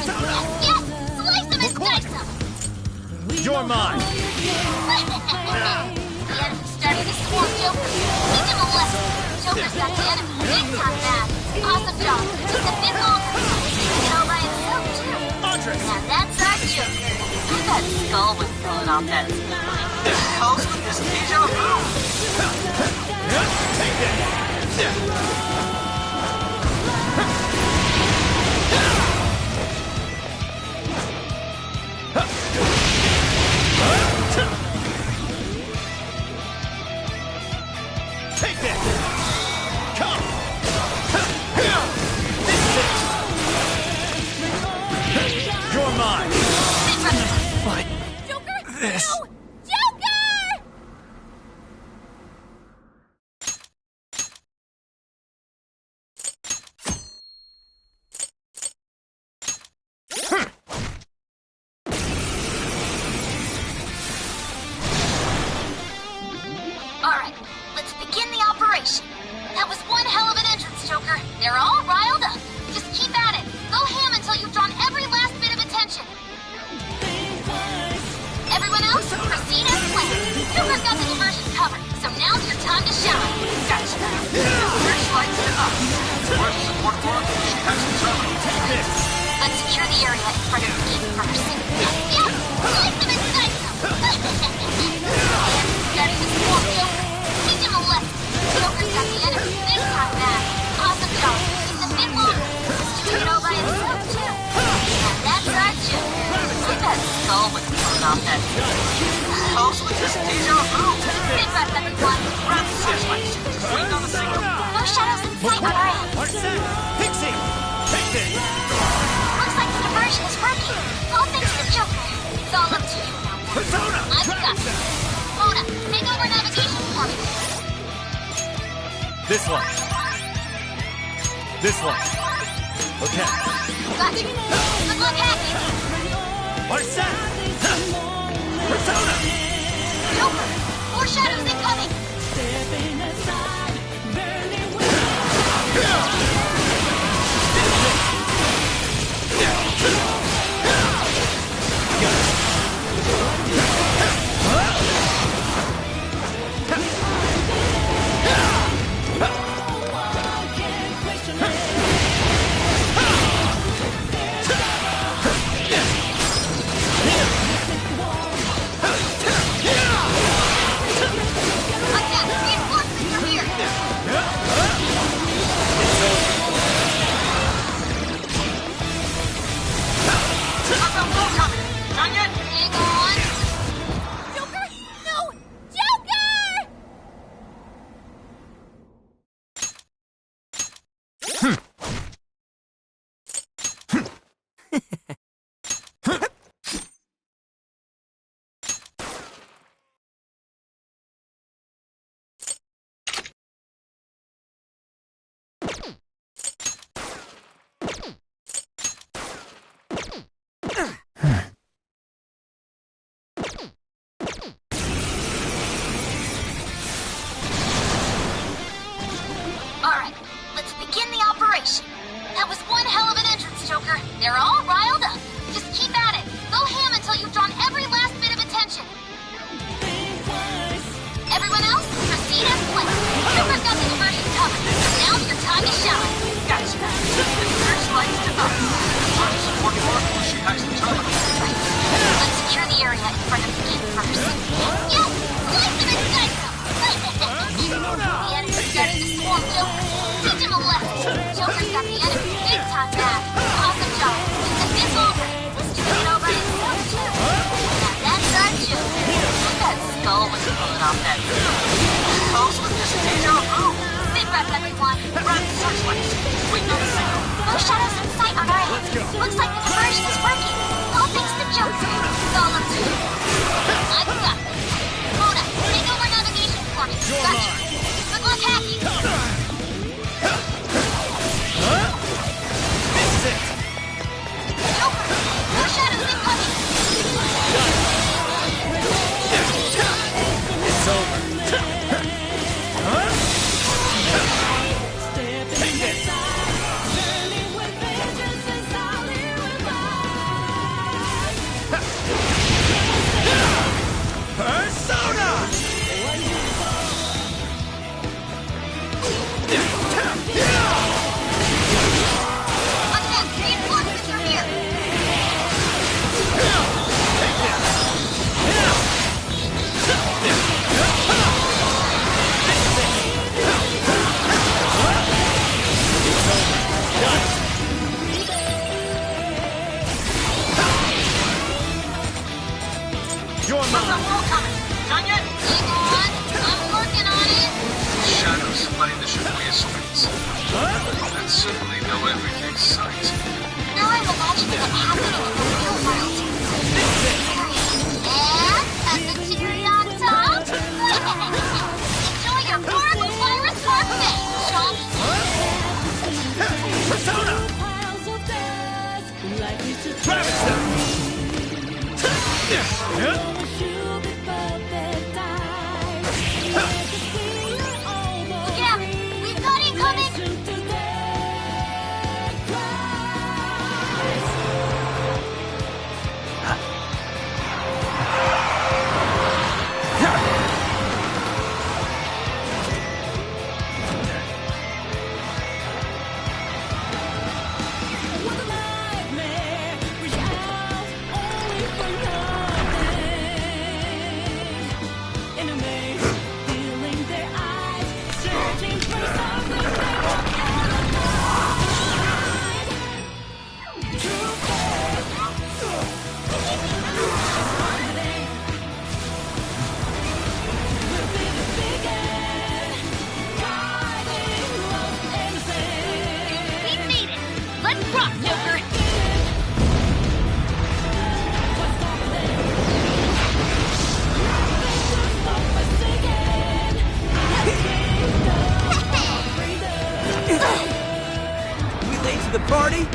Yes! Slice him and dice him! You're mine! The enemy's starting to swarm Joker. Teach him a lesson. Joker's got the enemy big time mad. Awesome job. Just a bit longer. He did it all by himself, too. Now that's our Joker. That skull was pulling off that spine. The hell's with this deja vu? Take this! Take this! Come! This is it! You're mine! Fight Joker! this! No! Joker! Alright, let's begin the operation. That was one hell of an entrance, Joker. They're all riled up. Just keep at it. Go ham until you've drawn every last bit of attention. Everyone else, proceed as planned. Joker's got the diversion covered, so now's your time to shine. Gotcha. Searchlights to us. Where's the support for? She has the terminal. Take this! Let's secure the area in front of the gate first. Yes! Slice them and dice them! Starting to swarm Joker. Teach him a lesson. Joker's got the enemy big time mad. Awesome job. Just a bit longer. He's doing it all by himself, too. Now that's our Joker. That skull was pulling off that spine. The hell's with this deja vu? Sit back, everyone. Grab the searchlights. Waiting on the signal. No shadows in sight on our end. Arsene! Pixie! Take this! Looks like the diversion is working. All thanks to Joker. It's all up to you now. Persona! I've got this. Mona, take over navigation for me. This one. This one. Okay. Got you. Good luck hacking. Arsene! Persona! Joker, more shadows incoming. Like that, reinforcements are here. I've got more coming. Done yet? Hang on. Joker, no! Joker! Alright, let's begin the operation. That was one hell of an entrance, Joker. They're all riled up. Just keep at it. Go ham until you've drawn every last bit of attention. Everyone else, proceed as planned. Joker's got the diversion covered, so now's your time to shine. Gotcha. Searchlights to us. Where's the support for? She has the terminal. Let's secure the area in front of the gate first. Yes! Slice them and dice them! The enemy's starting to swarm Joker. Teach him a lesson. Joker's got the enemy big time mad. Awesome job. Just a bit longer. He's doing it all by himself, too. Now that's our Joker. That skull was pulling off that spine. The hell's with this deja vu? Sit back, everyone. Grab the searchlights. Waiting on the signal. No shadows in sight on our end. Looks like the diversion is working. All thanks to Joker. It's all up to you. I've got this. Mona, take over navigation for me. Got you. Good luck hacking. This is it! Joker, more shadows incoming. It's over. Take this! party?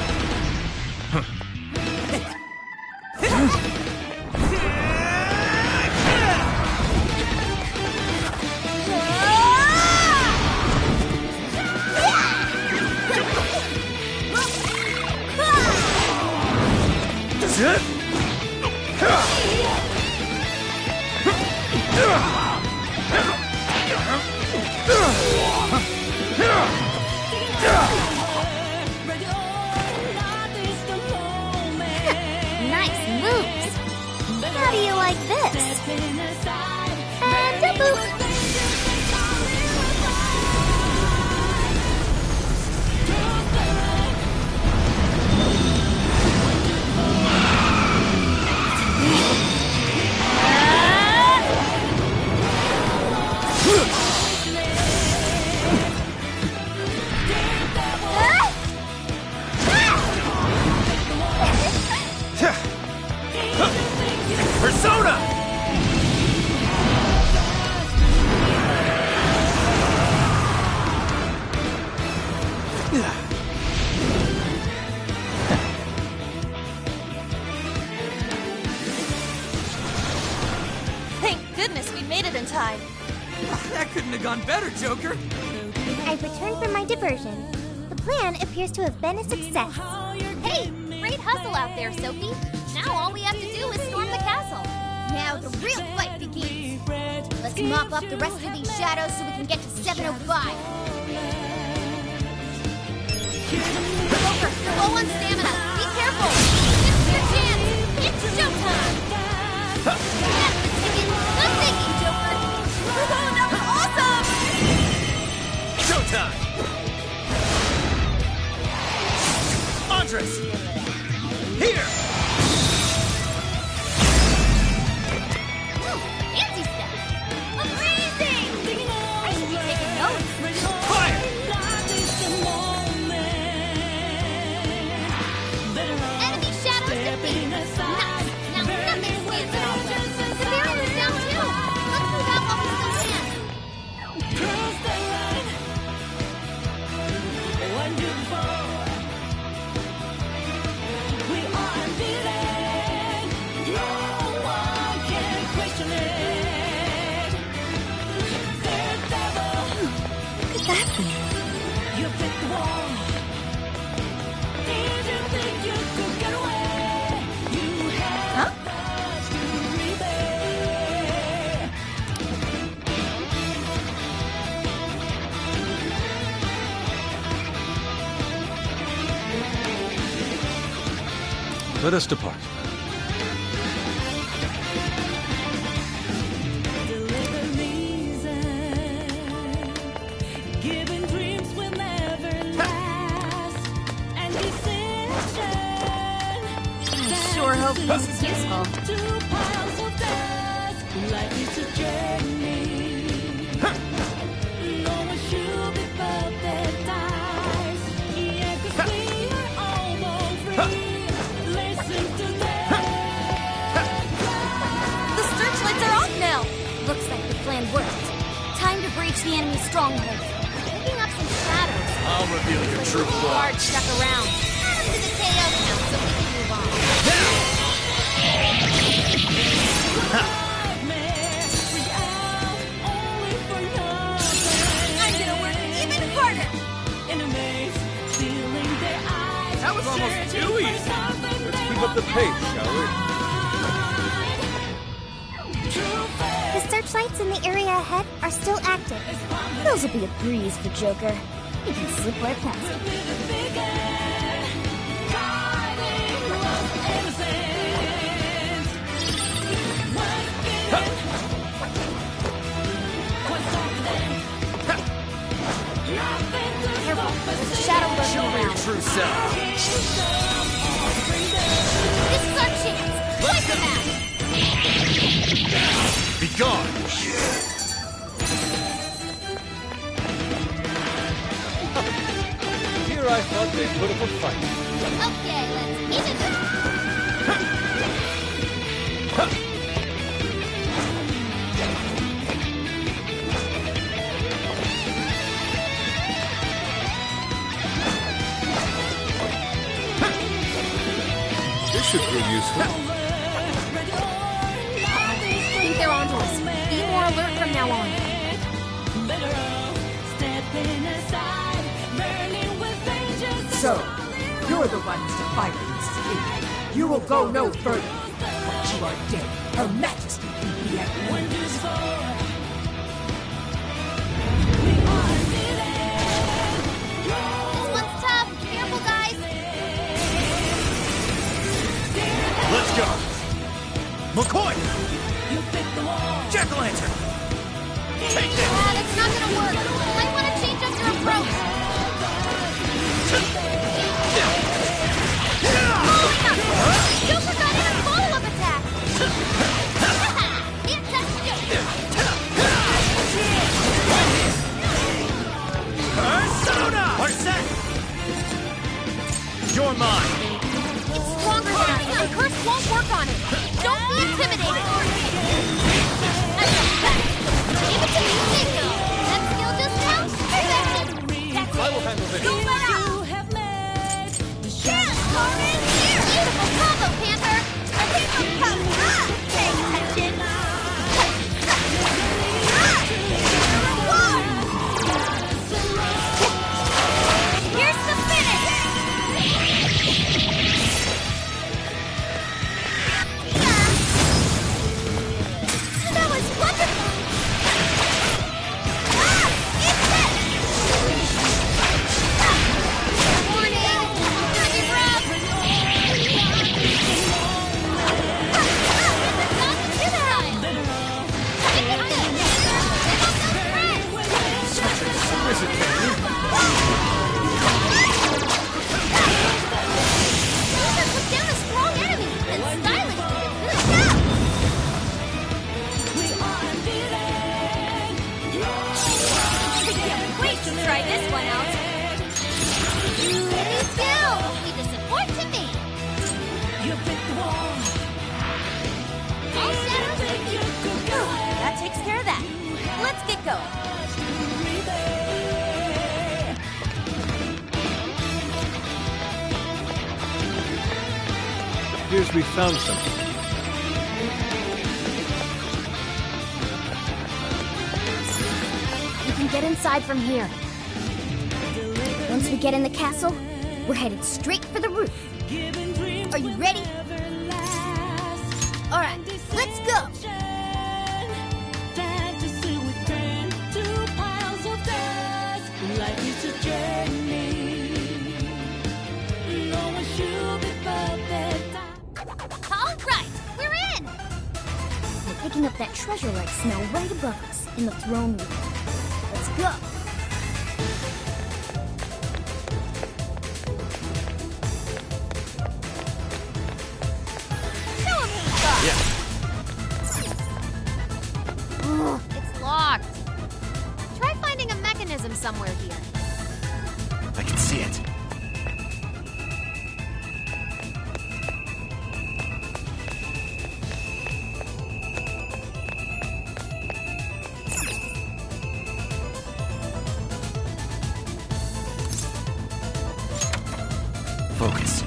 Nice moves. How do you like this? And a boop. Persona! Thank goodness we made it in time. That couldn't have gone better, Joker. I've returned from my diversion. The plan appears to have been a success. Hey, great hustle out there, Sophie. Now all we have to do is storm the castle. Now the real fight begins. Let's mop up the rest of these shadows so we can get to 705. Joker, you're low on stamina. Be careful. This is your chance. It's showtime. That's the ticket. Good thinking, Joker. Oh, that was awesome. Showtime! Andres! Here! Fancy stuff. Amazing! I should be taking notes. Fire! Enemy shadows defeated. Nice. Now nothing stands in our way. The barrier's down too. Let's move out while we still can. What could that be? Huh? Let us depart. I sure hope this is useful. The searchlights are off now. Looks like the plan worked. Time to breach the enemy's stronghold. Picking up some shadows. I'll reveal your true Guard form. stuck around. Add them to the KO count so we can move on. I'm gonna work even harder. That was almost too easy. Let's keep up the pace, shall we? The searchlights in the area ahead are still active. Those will be a breeze for Joker. He can slip right past them. Careful, there's a shadow lurking Show me your around. true self. This is our chance. Fight the match. Be gone! Here I thought they'd put up a fight. Okay, let's keep it moving. think they're onto us. Be more alert from now on. So, you're the ones to fight this king. You will go no further. Once you are dead, Her Majesty can be at one. This one's tough. Careful, guys. Let's go! McCoy! Jack-o'-lantern! Take this! That's not gonna work. You might want to change up your approach. Joker got in a follow-up attack! Can't touch Joker! Persona! Arset! You're mine! It's stronger than us, and Curse won't work on it! Don't be intimidated! Give it to me, Nico! That skill just now? Perfection! That's I will handle this. Go let out! Yes, Corin! Here! Beautiful combo, Panther! A hero comes! Pay attention! Here's the finish! That was wonderful! It's it! Warning! Not be rough! This is not the time! Such Such exquisite technique! Took down a strong enemy, and stylishly did good job! Can't wait to try this one out! Steady still! Be the support to me! All shadows with you! That takes care of that. Let's get going. Appears we found something. We can get inside from here. Once we get in the castle, we're headed straight for the roof. Are you ready? All right, let's go! All right, we're in! We're picking up that treasure-like smell right above us in the throne room. Let's go! Show 'em who's boss! Yeah. Ugh, it's locked. Try finding a mechanism somewhere here. I can see it. Focus.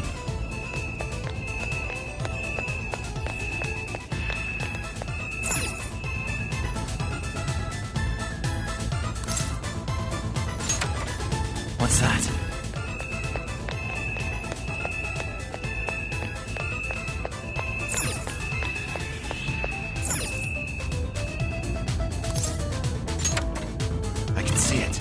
What's that? I can see it.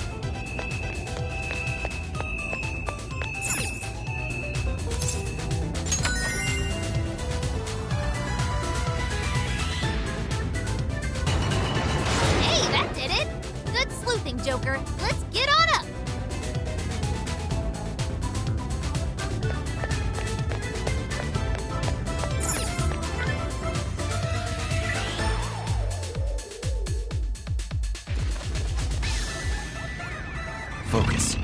Hey, that did it! Good sleuthing, Joker. Let's get on up! Focus.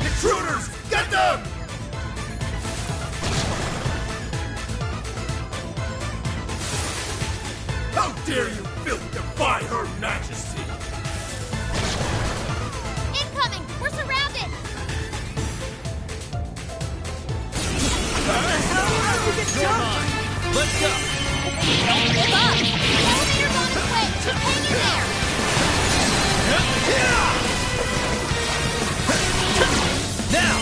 Intruders! Get them! How dare you, filth, defy Her Majesty? Incoming! We're surrounded! You're mine! Let's go! Don't give up! Elevator's on its way! Just hang in there! Now!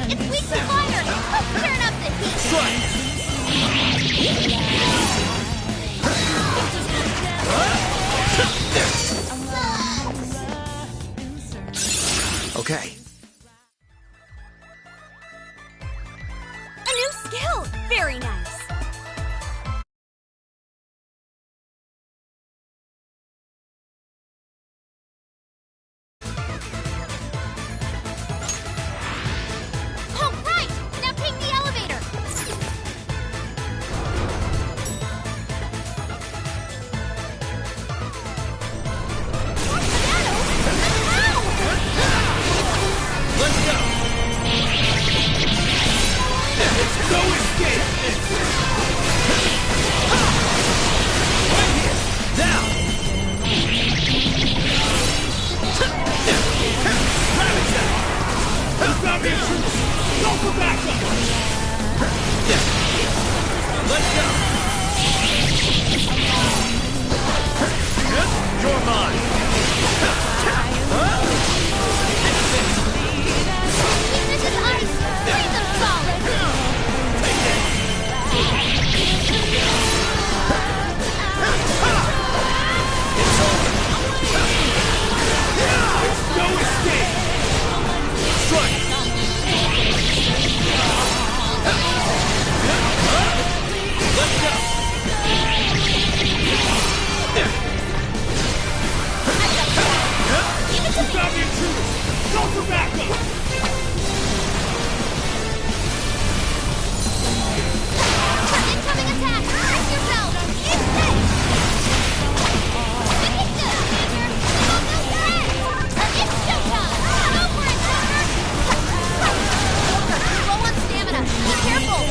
It's weak to fire! Let's turn up the heat! Strike! Okay. A new skill! Very nice. Oh, right! Now take the elevator! More shadows? Ow! Let's go! There's no escape! Right here! Now! Ravage! Who's got me? Go for backup! Let's go! You're mine! This is ice! Freeze them solid! No escape! Strike! Let's go! You got the intruders! Go for backup! Incoming attack! Brace yourself! It's hit! Looking good, Xander! Come on, it's showtime! Go for it, Xander! Joker, low on stamina. Be careful!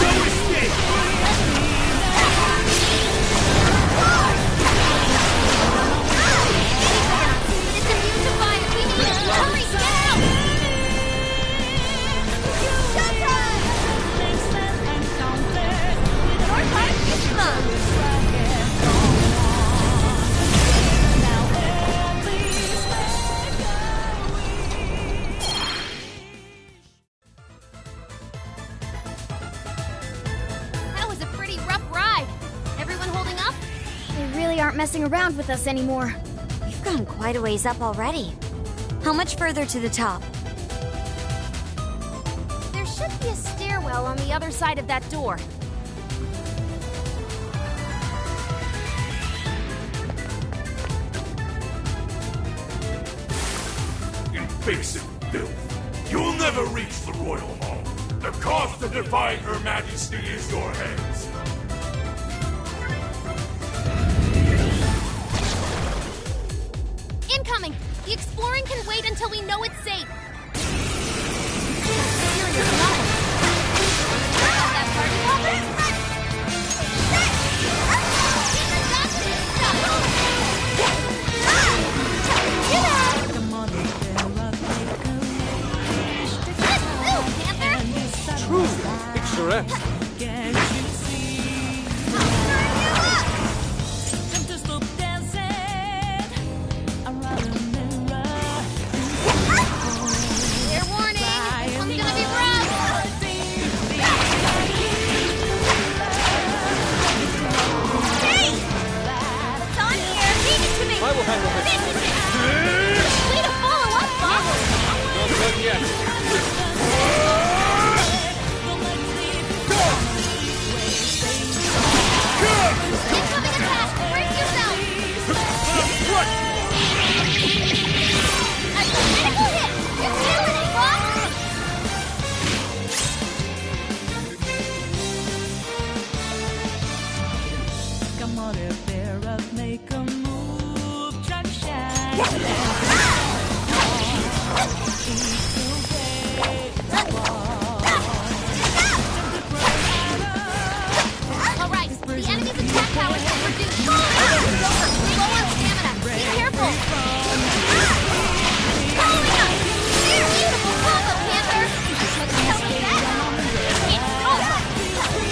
No escape! It's immune to fire! We need it! Hurry, get out! Showtime! Your part is fun! That was a pretty rough ride. Everyone holding up? They really aren't messing around with us anymore. We've gone quite a ways up already. How much further to the top? There should be a stairwell on the other side of that door. Invasive filth! You'll never reach the royal hall. The cost of defying Her Majesty is your heads. Incoming! The exploring can wait until we know it's safe. True. Picturesque. Fair warning, this one's gonna be rough. Hey! What's on here? Leave it to me. I will handle this. Way to follow up, boss. Not done yet. Incoming attack! Brace yourself! A critical hit! You're killing it, boss! Come on, if they're up, make a move, truck shine. Alright, the enemy's attack powers have reduced. Low on stamina. Be careful. Following up. Beautiful combo, Panther. Help me back. It's over.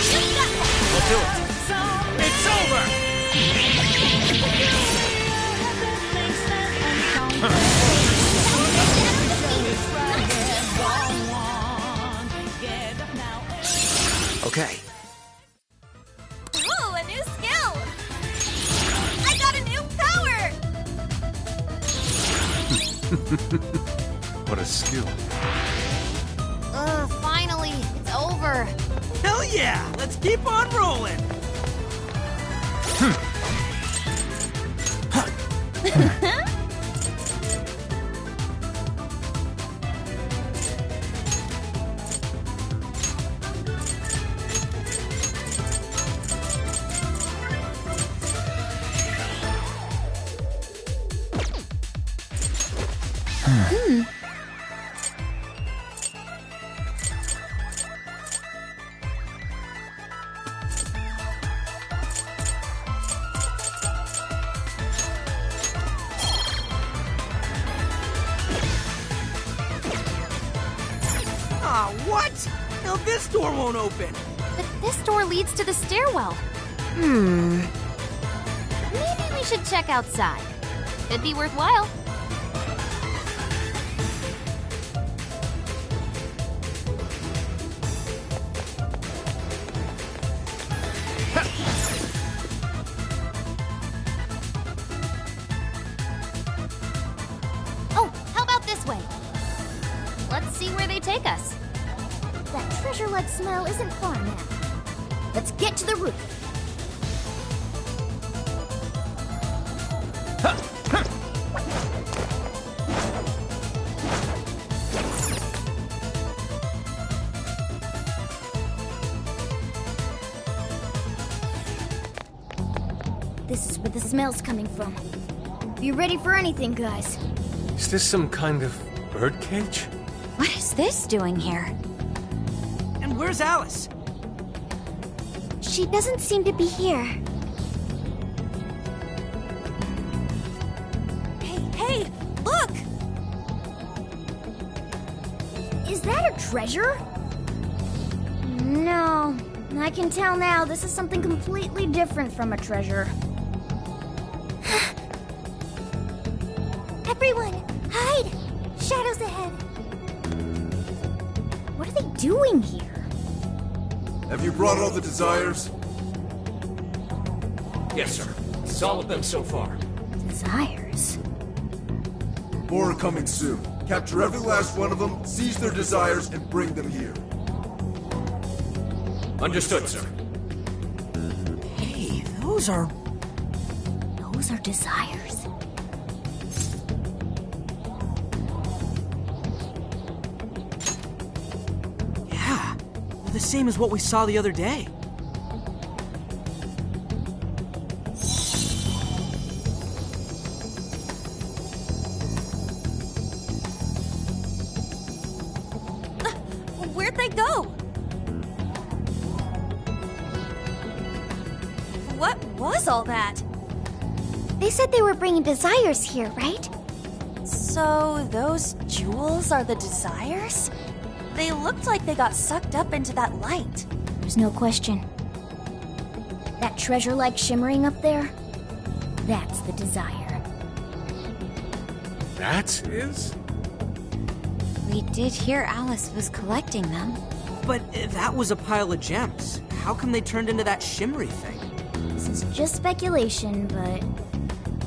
You got that. We'll do it. It's over! Okay. Ooh, a new skill! I got a new power! What a skill. Finally, it's over. Hell yeah! Let's keep on rolling! Aw, what? Now this door won't open. But this door leads to the stairwell. Maybe we should check outside. Could be worthwhile. Oh, how about this way? Let's see where they take us. That treasure-like smell isn't far now. Let's get to the roof. This is where the smell's coming from. Be ready for anything, guys. Is this some kind of birdcage? What is this doing here? And where's Alice? She doesn't seem to be here. Hey, look! Is that a treasure? No. I can tell now this is something completely different from a treasure. Everyone, hide! Shadows ahead. What are they doing here? Have you brought all the desires? Yes, sir. It's all of them so far. Desires? More are coming soon. Capture every last one of them, seize their desires, and bring them here. Understood, sir. Hey, those are... Those are desires. Yeah, they're the same as what we saw the other day. Where'd they go? What was all that? They said they were bringing desires here, right? So those jewels are the desires? They looked like they got sucked up into that light. There's no question. That treasure-like shimmering up there? That's the desire. That is? We did hear Alice was collecting them. But that was a pile of gems. How come they turned into that shimmery thing? This is just speculation, but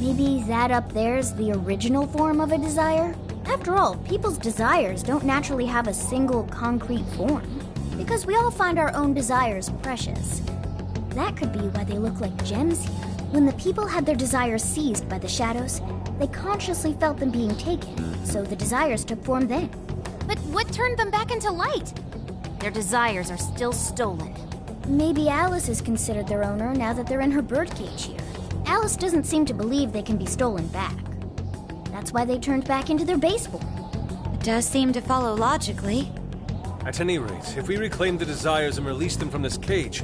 maybe that up there's the original form of a desire? After all, people's desires don't naturally have a single concrete form, because we all find our own desires precious. That could be why they look like gems here. When the people had their desires seized by the shadows, they consciously felt them being taken, so the desires took form then. But what turned them back into light? Their desires are still stolen. Maybe Alice is considered their owner now that they're in her birdcage here. Alice doesn't seem to believe they can be stolen back. That's why they turned back into their base form. It does seem to follow logically. At any rate, if we reclaim the desires and release them from this cage,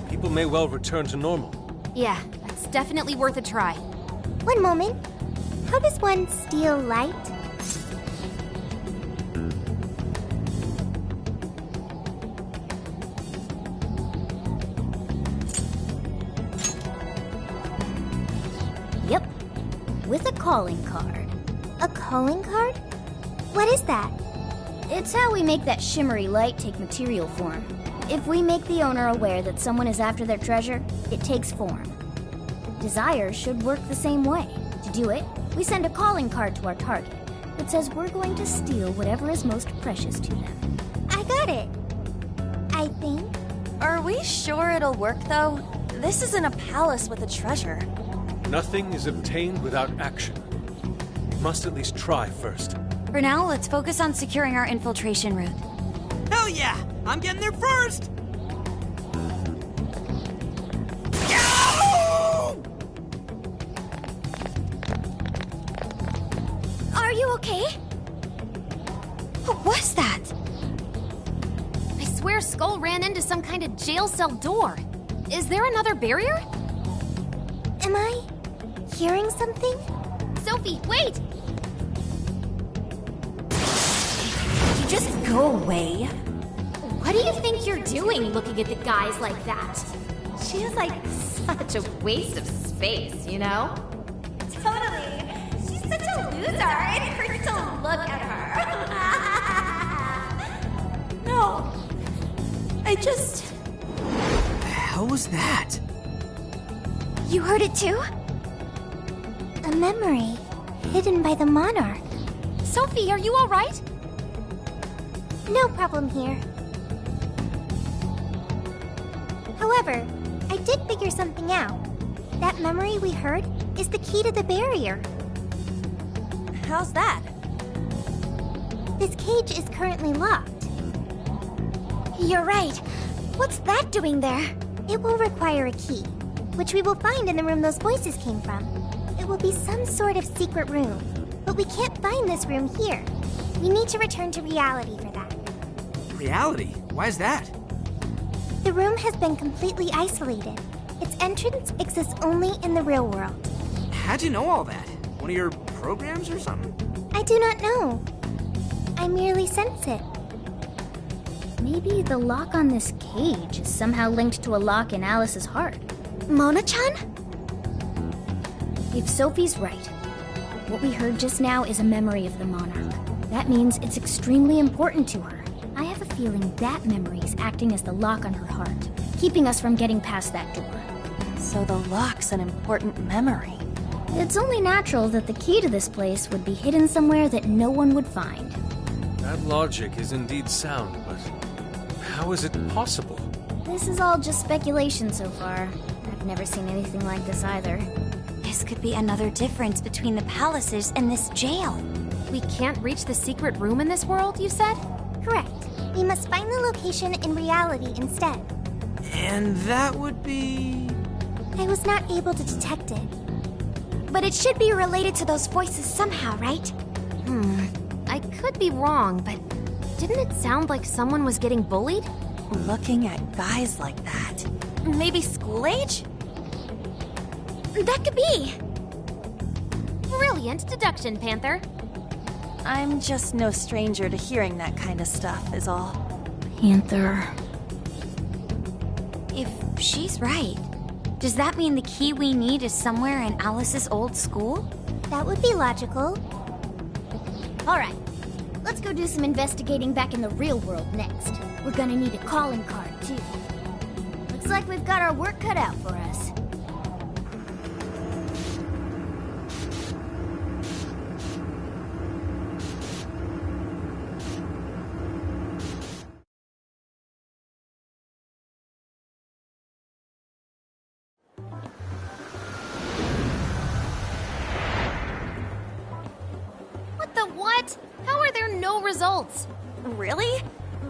people may well return to normal. Yeah, that's definitely worth a try. One moment. How does one steal light? Yep, with a calling card. A calling card? What is that? It's how we make that shimmery light take material form. If we make the owner aware that someone is after their treasure, it takes form. Desires should work the same way. To do it, we send a calling card to our target that says we're going to steal whatever is most precious to them. I got it. I think. Are we sure it'll work, though? This isn't a palace with a treasure. Nothing is obtained without action. We must at least try first. For now, let's focus on securing our infiltration route. Hell yeah! I'm getting there first! Are you okay? What was that? I swear Skull ran into some kind of jail cell door. Is there another barrier? Am I hearing something? Sophie, wait! You just go away. What do you think you're doing looking at the guys like that? She's like such a waste of space, you know? Totally. She's such a loser. It hurts to look at her. No. I just... What the hell was that? You heard it too? A memory hidden by the monarch. Sophie, are you all right? No problem here. However, I did figure something out. That memory we heard is the key to the barrier. How's that? This cage is currently locked. You're right. What's that doing there? It will require a key, which we will find in the room those voices came from. It will be some sort of secret room, but we can't find this room here. We need to return to reality for that. Reality? Why is that? The room has been completely isolated. Its entrance exists only in the real world. How'd you know all that? One of your programs or something? I do not know. I merely sense it. Maybe the lock on this cage is somehow linked to a lock in Alice's heart. Mona-chan? If Sophie's right, what we heard just now is a memory of the monarch. That means it's extremely important to her. I have a feeling that memory is acting as the lock on her heart, keeping us from getting past that door. So the lock's an important memory. It's only natural that the key to this place would be hidden somewhere that no one would find. That logic is indeed sound, but how is it possible? This is all just speculation so far. I've never seen anything like this either. This could be another difference between the palaces and this jail. We can't reach the secret room in this world, you said? Correct. We must find the location in reality instead. And that would be... I was not able to detect it. But it should be related to those voices somehow, right? I could be wrong, but didn't it sound like someone was getting bullied? Looking at guys like that. Maybe school age? That could be. Brilliant deduction, Panther. I'm just no stranger to hearing that kind of stuff, is all. Panther. If she's right, does that mean the key we need is somewhere in Alice's old school? That would be logical. Alright, let's go do some investigating back in the real world next. We're gonna need a calling card, too. Looks like we've got our work cut out for us. What the what? How are there no results? Really?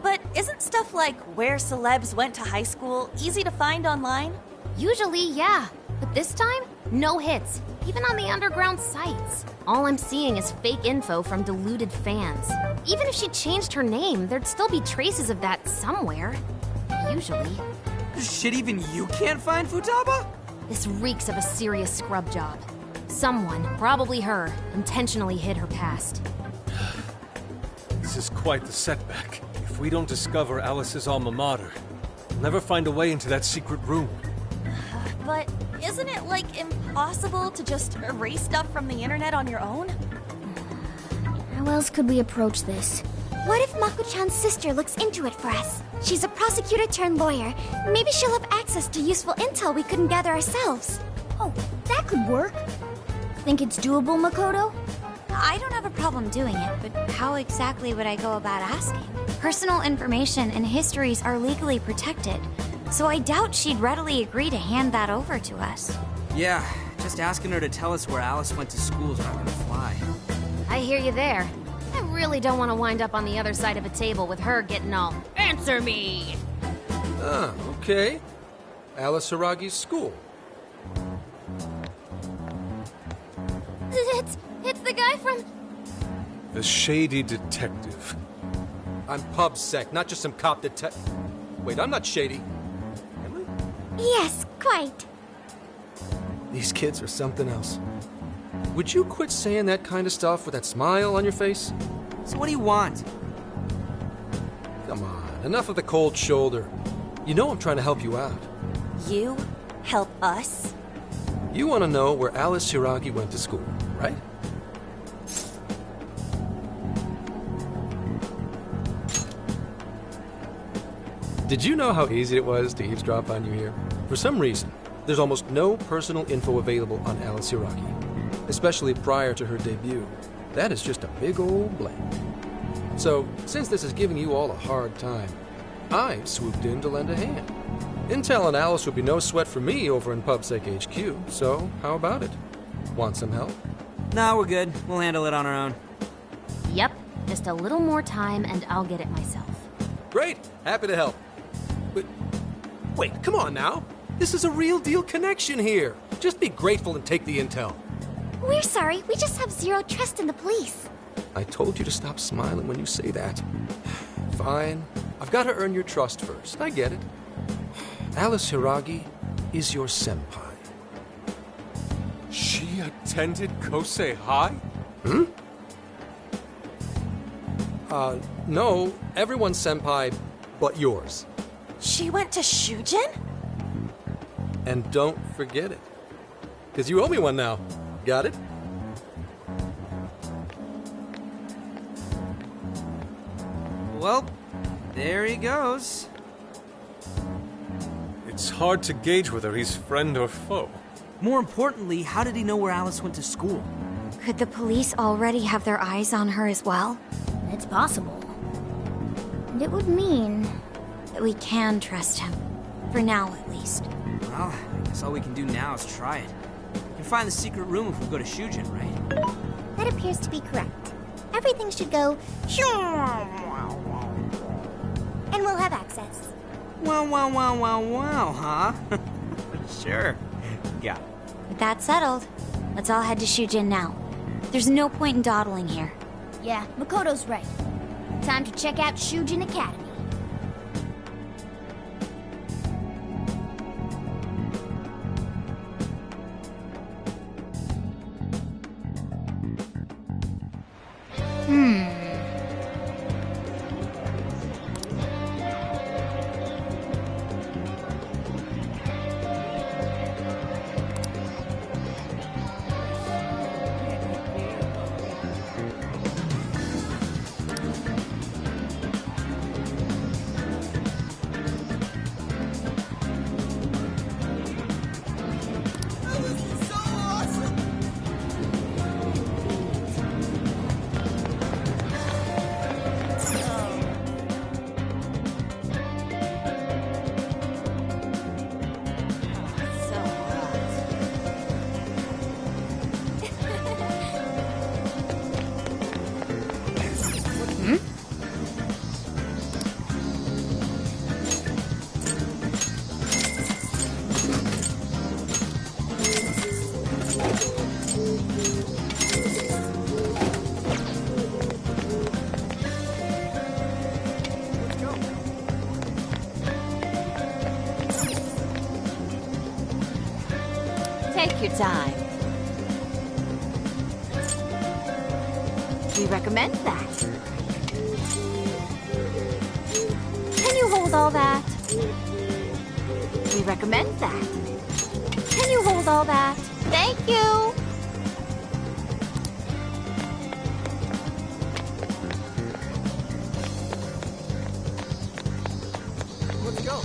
But isn't stuff like where celebs went to high school easy to find online? Usually, yeah. But this time, No hits, even on the underground sites. All I'm seeing is fake info from deluded fans. Even if she changed her name, there'd still be traces of that somewhere. Usually. Shit, even you can't find Futaba? This reeks of a serious scrub job. Someone, probably her, intentionally hid her past. This is quite the setback. If we don't discover Alice's alma mater, we'll never find a way into that secret room. But isn't it, like, impossible to just erase stuff from the internet on your own? How else could we approach this? What if Mako-chan's sister looks into it for us? She's a prosecutor turned lawyer. Maybe she'll have access to useful intel we couldn't gather ourselves. Oh, that could work. Think it's doable, Makoto? I don't have a problem doing it, but how exactly would I go about asking? Personal information and histories are legally protected, so I doubt she'd readily agree to hand that over to us. Yeah, just asking her to tell us where Alice went to school is not gonna fly. I hear you there. I really don't want to wind up on the other side of a table with her getting all, "Answer me!" Ah, okay. Alice Hiragi's school. It's the guy from... The shady detective. I'm PubSec, not just some cop detective. Wait, I'm not shady. Am I? Yes, quite. These kids are something else. Would you quit saying that kind of stuff with that smile on your face? So what do you want? Come on, enough of the cold shoulder. You know I'm trying to help you out. You help us? You want to know where Alice Hiragi went to school, right? Did you know how easy it was to eavesdrop on you here? For some reason, there's almost no personal info available on Alice Hiragi, especially prior to her debut. That is just a big old blank. So, since this is giving you all a hard time, I swooped in to lend a hand. Intel on Alice would be no sweat for me over in PubSec HQ, so how about it? Want some help? Nah, we're good. We'll handle it on our own. Yep, just a little more time and I'll get it myself. Great! Happy to help. But, wait, come on now. This is a real deal connection here. Just be grateful and take the intel. We're sorry, we just have zero trust in the police. I told you to stop smiling when you say that. Fine. I've got to earn your trust first. I get it. Alice Hiragi is your senpai. She attended Kosei High? Hmm? No. Everyone's senpai but yours. She went to Shujin? And don't forget it. Because you owe me one now. Got it? Well, there he goes. It's hard to gauge whether he's friend or foe. More importantly, how did he know where Alice went to school? Could the police already have their eyes on her as well? It's possible. And it would mean that we can trust him. For now, at least. Well, I guess all we can do now is try it. We can find the secret room if we go to Shujin, right? That appears to be correct. Everything should go... and we'll have access. Wow, huh? Sure. Yeah. With that settled, let's all head to Shujin now. There's no point in dawdling here. Yeah, Makoto's right. Time to check out Shujin Academy. Take your time. We recommend that. Can you hold all that? We recommend that. Can you hold all that? Thank you! Let's go.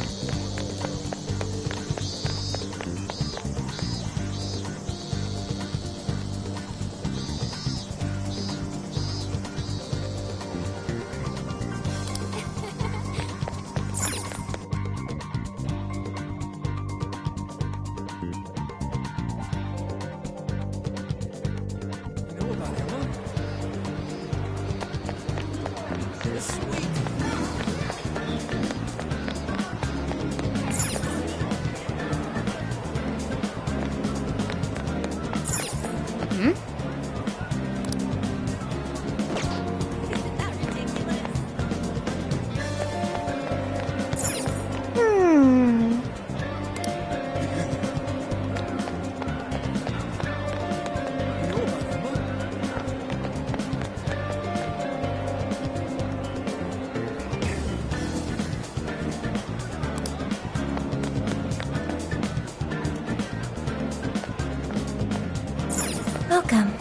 Welcome.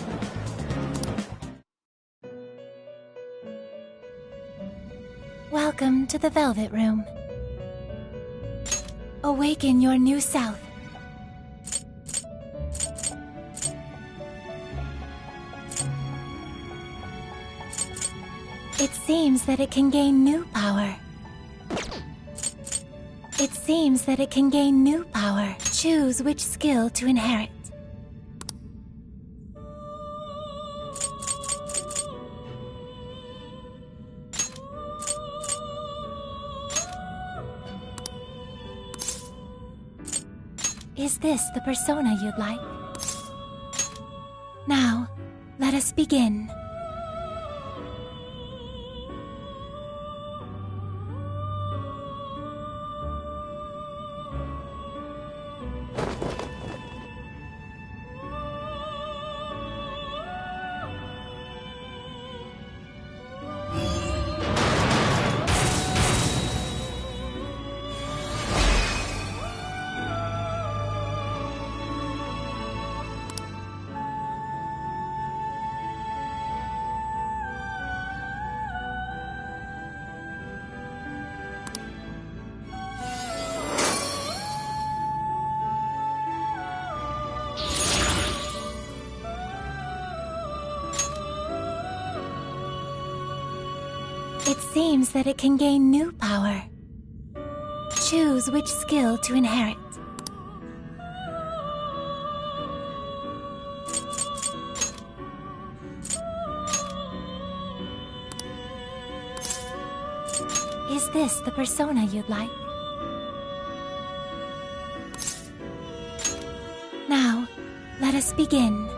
Welcome to the Velvet Room. Awaken your new self. It seems that it can gain new power. It seems that it can gain new power. Choose which skill to inherit. Is this the persona you'd like? Now, let us begin. It seems that it can gain new power. Choose which skill to inherit. Is this the persona you'd like? Now, let us begin.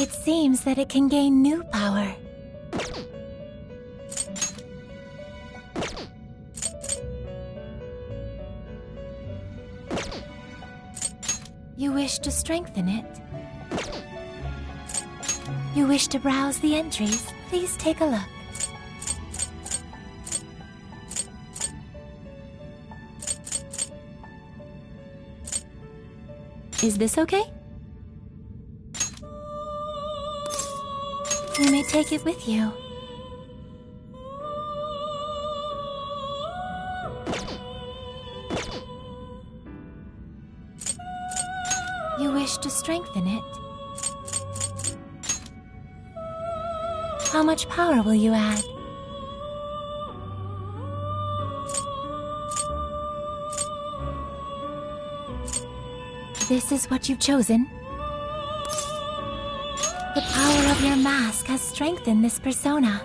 It seems that it can gain new power. You wish to strengthen it? You wish to browse the entries? Please take a look. Is this okay? You may take it with you. You wish to strengthen it? How much power will you add? This is what you've chosen? The power of your mask has strengthened this persona.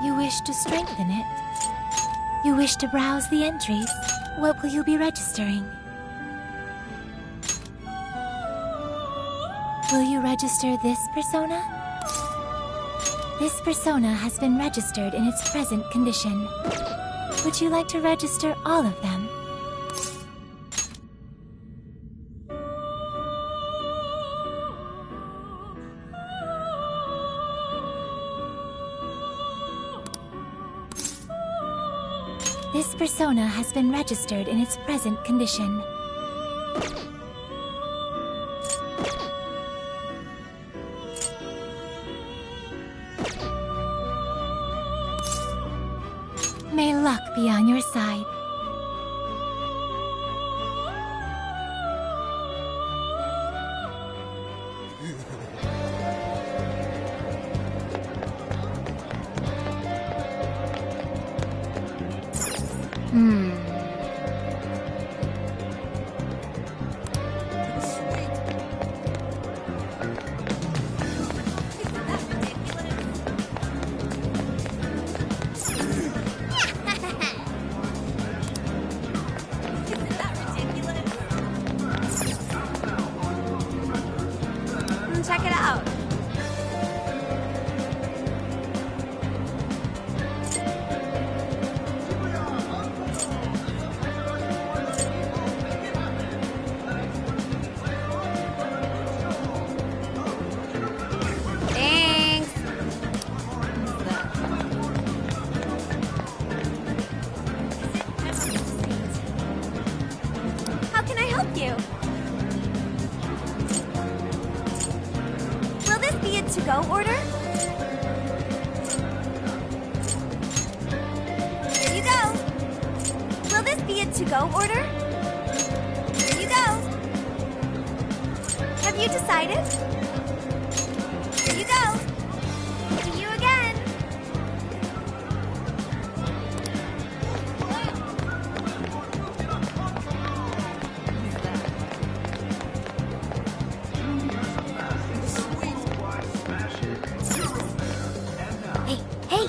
You wish to strengthen it? You wish to browse the entries? What will you be registering? Will you register this persona? This persona has been registered in its present condition. Would you like to register all of them? This persona has been registered in its present condition. May luck be on your side. Check it out. Thanks. How can I help you? Will this be a to-go order? Here you go. Will this be a to-go order? Here you go. Have you decided? Here you go. See you again. Hey, hey!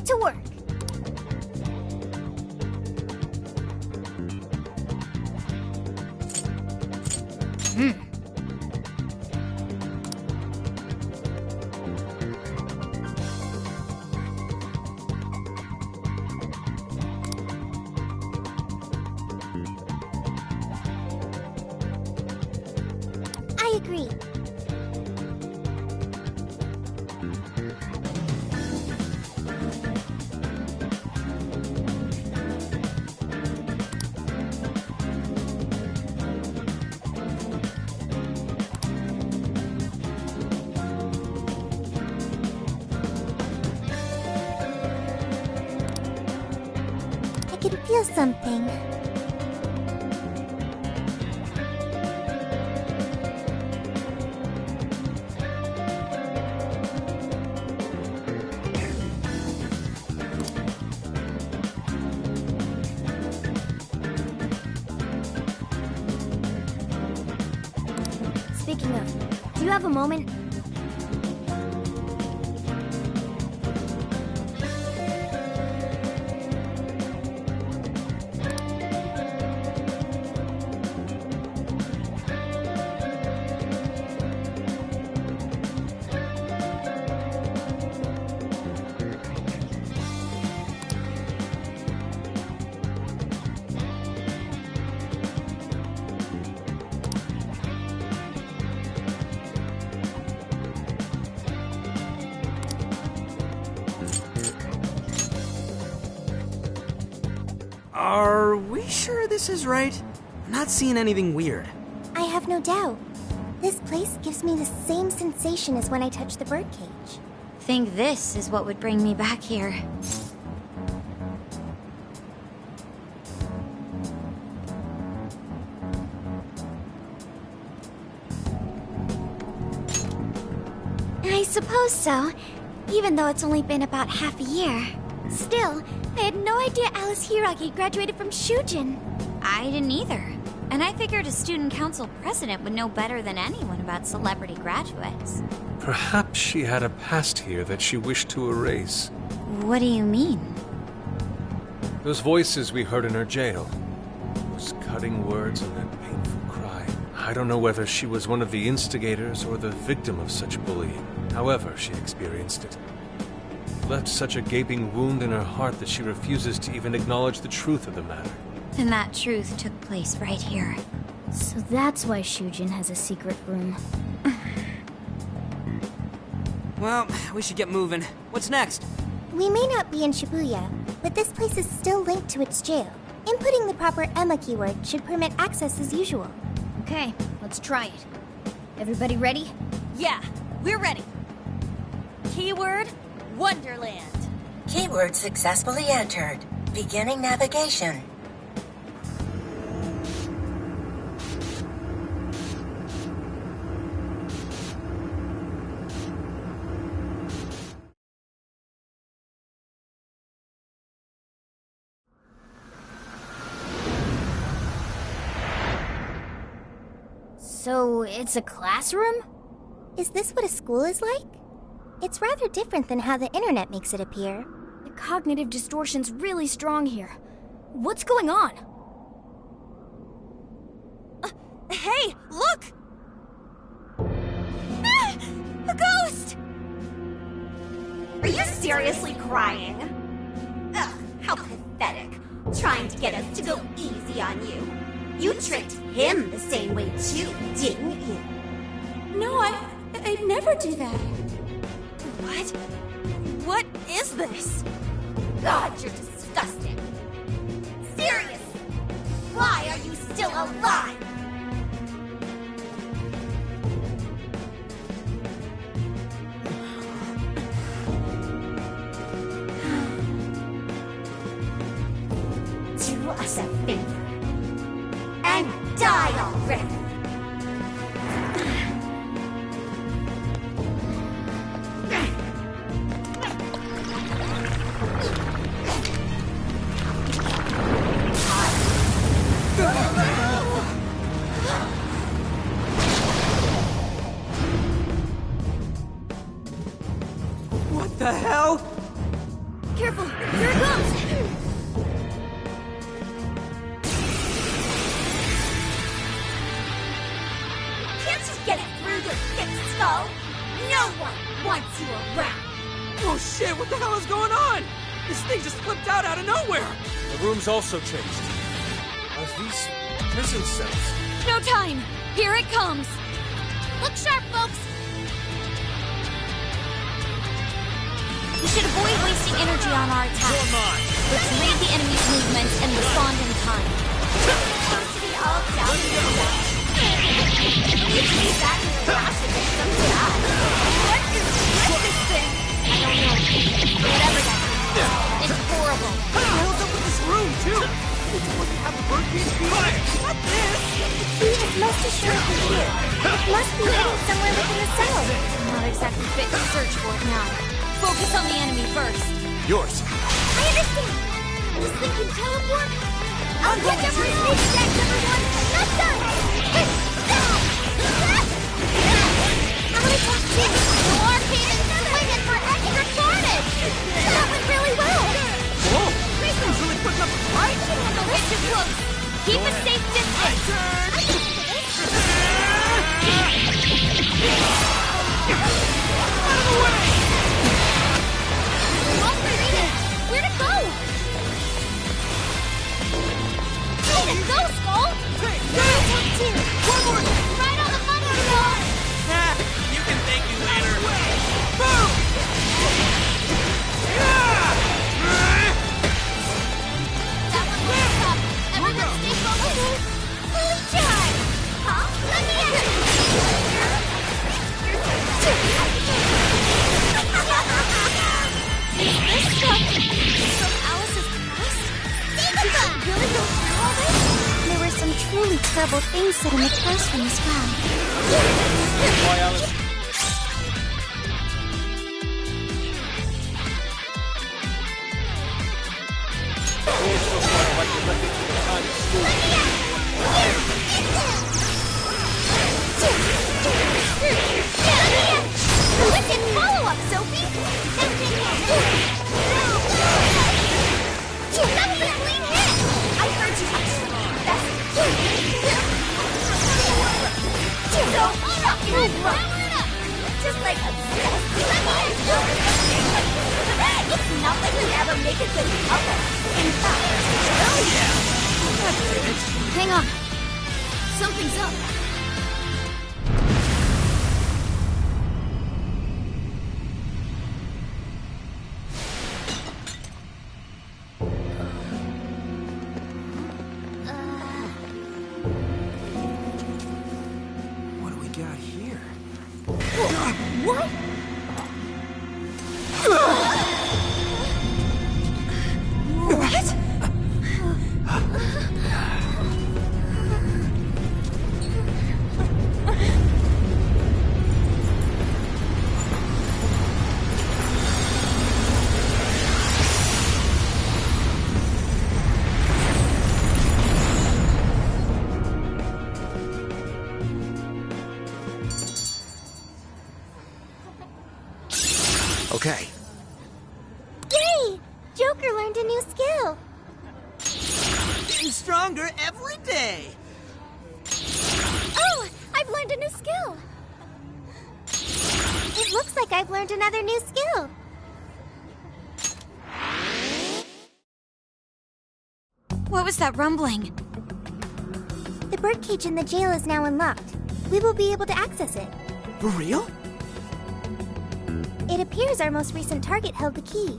to work. I agree. I can feel something. Speaking of, do you have a moment? Are we sure this is right? I'm not seeing anything weird. I have no doubt. This place gives me the same sensation as when I touched the birdcage. Think this is what would bring me back here. I suppose so, even though it's only been about half a year. Still, I had no idea Alice Hiragi graduated from Shujin. I didn't either. And I figured a student council president would know better than anyone about celebrity graduates. Perhaps she had a past here that she wished to erase. What do you mean? Those voices we heard in her jail. Those cutting words and that painful cry. I don't know whether she was one of the instigators or the victim of such bullying. However she experienced it. It left such a gaping wound in her heart that she refuses to even acknowledge the truth of the matter. And that truth took place right here. So that's why Shujin has a secret room. Well, we should get moving. What's next? We may not be in Shibuya, but this place is still linked to its jail. Inputting the proper Emma keyword should permit access as usual. Okay, let's try it. Everybody ready? Yeah, we're ready. Keyword, Wonderland. Keyword successfully entered. Beginning navigation. So, it's a classroom? Is this what a school is like? It's rather different than how the internet makes it appear. The cognitive distortion's really strong here. What's going on? Hey, look! Ah, a ghost! Are you seriously crying? Ugh, how pathetic. Trying to get us to go easy on you. You tricked him the same way too, didn't you? No, I'd never do that. What? What is this? God, you're disgusting. Seriously, why are you still alive? Do us a favor and die already. What the hell? Careful, wants you around. Oh shit, what the hell is going on? This thing just flipped out of nowhere. The room's also changed. Are these prison cells? No time! Here it comes! Look sharp, folks! We should avoid wasting energy on our attacks. Let's read the enemy's movements and respond in time. Supposed to be all down in the dumps. You need to be back in your house to get some done. What is with this thing? I don't know. Whatever that is. It's horrible. What the hell's up with this room, too? It's supposed to have the birdcage key? Not this! The key is most assuredly here. It must be hidden somewhere within the cell. I'm not exactly fit to search for it now. Focus on the enemy first. Yours. I understand. This thing can teleport. I'll catch up with Snake Stack #1. Not done. How many plus two? The arcade is swinging for extra carnage! That went really well. Whoa! This thing's really putting up a fight! Don't get too close. Keep a safe distance. Where'd it go? Way to go, Skull! One more! Right on the money, Skull! You can thank me later. Boom! That one was tough. Everyone stay focused. Holy jive! Huh? Let me in! This stuff from Alice's past? Did you really go through all this? There were some truly terrible things said in the classroom as well. Why, Alice? Wicked follow-up, Sophie! That was a clean hit! I heard you have some best. So fucking rough. Just like obsessed. It's not like you ever make a good couple. In fact, hell yeah! Hang on. Something's up. What do we got here? What? Okay. Yay! Joker learned a new skill. Getting stronger every day. Oh, I've learned a new skill. It looks like I've learned another new skill. What was that rumbling? The birdcage in the jail is now unlocked. We will be able to access it. For real? It appears our most recent target held the key.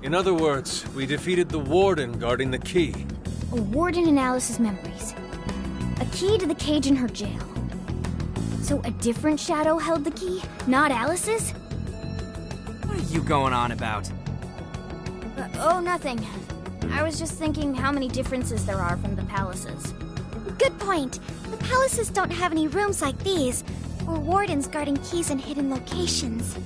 In other words, we defeated the warden guarding the key. A warden in Alice's memories. A key to the cage in her jail. So a different shadow held the key, not Alice's? What are you going on about? Oh, nothing. I was just thinking how many differences there are from the palaces. Good point. The palaces don't have any rooms like these, or wardens guarding keys in hidden locations.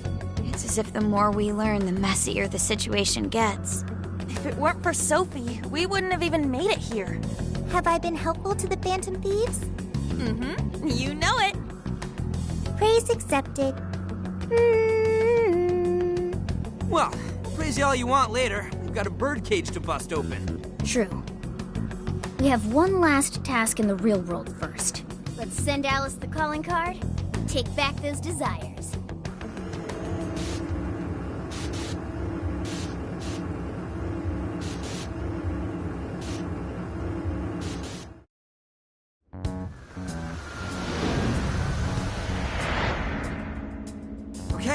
It's as if the more we learn, the messier the situation gets. If it weren't for Sophie, we wouldn't have even made it here. Have I been helpful to the Phantom Thieves? Mm-hmm. You know it. Praise accepted. Well, praise you all you want later. We've got a birdcage to bust open. True. We have one last task in the real world first. Let's send Alice the calling card and take back those desires.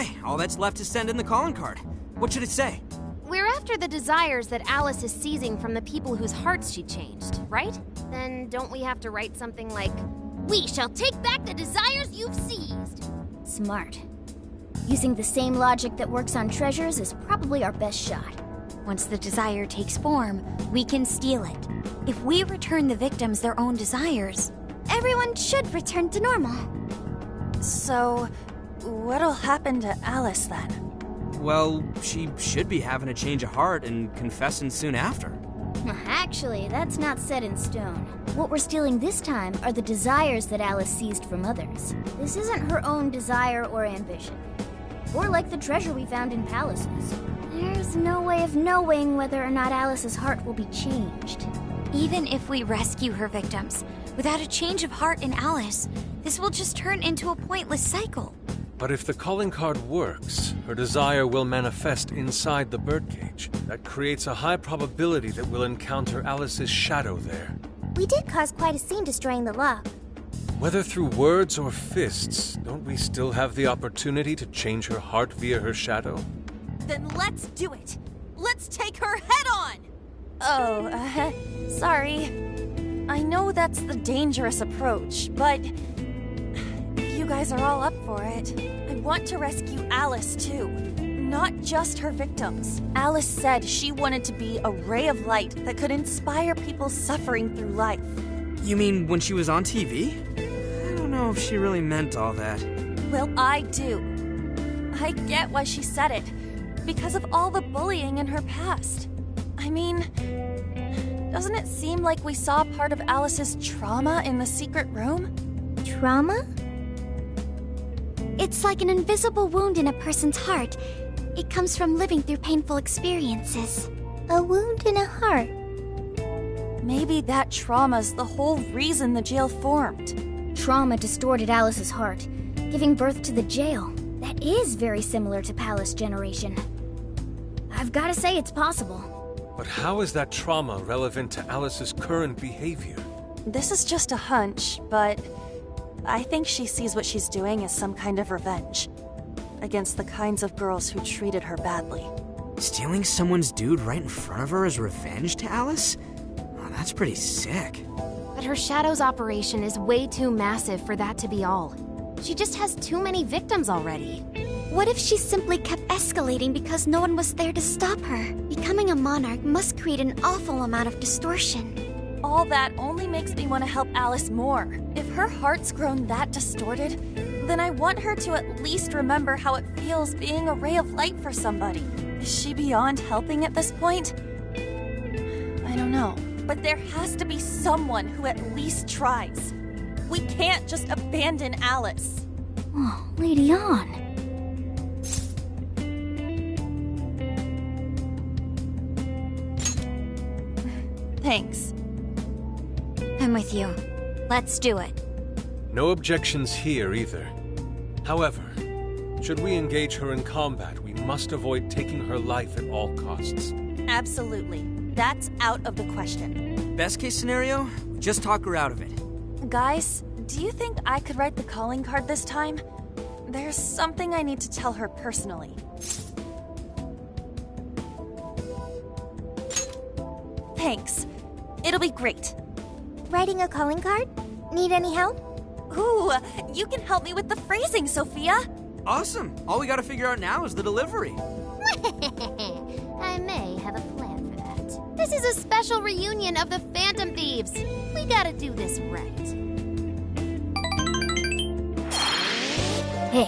Okay, all that's left is send in the calling card. What should it say? We're after the desires that Alice is seizing from the people whose hearts she changed, right? Then don't we have to write something like, "We shall take back the desires you've seized"? Smart. Using the same logic that works on treasures is probably our best shot. Once the desire takes form, we can steal it. If we return the victims their own desires, everyone should return to normal. So, what'll happen to Alice then? Well, she should be having a change of heart and confessing soon after. Actually, that's not set in stone. What we're stealing this time are the desires that Alice seized from others. This isn't her own desire or ambition. Or like the treasure we found in palaces. There's no way of knowing whether or not Alice's heart will be changed. even if we rescue her victims, without a change of heart in Alice, this will just turn into a pointless cycle. But if the calling card works, her desire will manifest inside the birdcage. That creates a high probability that we'll encounter Alice's shadow there. We did cause quite a scene destroying the lock. Whether through words or fists, don't we still have the opportunity to change her heart via her shadow? Then let's do it! Let's take her head on! Oh, sorry. I know that's the dangerous approach, but if you guys are all up for it, I want to rescue Alice too. Not just her victims. Alice said she wanted to be a ray of light that could inspire people suffering through life. You mean when she was on TV? I don't know if she really meant all that. Well, I do. I get why she said it. Because of all the bullying in her past. I mean, doesn't it seem like we saw part of Alice's trauma in the secret room? Trauma? It's like an invisible wound in a person's heart. It comes from living through painful experiences. A wound in a heart. Maybe that trauma's the whole reason the jail formed. Trauma distorted Alice's heart, giving birth to the jail. That is very similar to Palace Generation. I've gotta say it's possible. But how is that trauma relevant to Alice's current behavior? This is just a hunch, but I think she sees what she's doing as some kind of revenge. Against the kinds of girls who treated her badly. Stealing someone's dude right in front of her as revenge to Alice? Oh, that's pretty sick. But her Shadow's operation is way too massive for that to be all. She just has too many victims already. What if she simply kept escalating because no one was there to stop her? Becoming a monarch must create an awful amount of distortion. All that only makes me want to help Alice more. If her heart's grown that distorted, then I want her to at least remember how it feels being a ray of light for somebody. Is she beyond helping at this point? I don't know. But there has to be someone who at least tries. We can't just abandon Alice. Oh, Lady On. Thanks. I'm with you. Let's do it. No objections here either. However, should we engage her in combat, we must avoid taking her life at all costs. Absolutely. That's out of the question. Best case scenario, just talk her out of it. Guys, do you think I could write the calling card this time? There's something I need to tell her personally. Thanks. It'll be great. Writing a calling card? Need any help? Ooh, you can help me with the phrasing, Sophia. Awesome. All we gotta figure out now is the delivery. I may have a plan for that. This is a special reunion of the Phantom Thieves. We gotta do this right. Hey.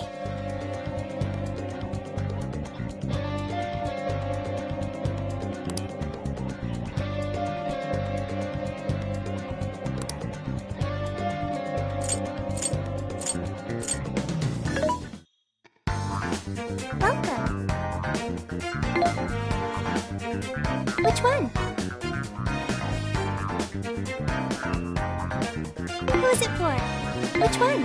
Welcome. Which one? Who is it for? Which one?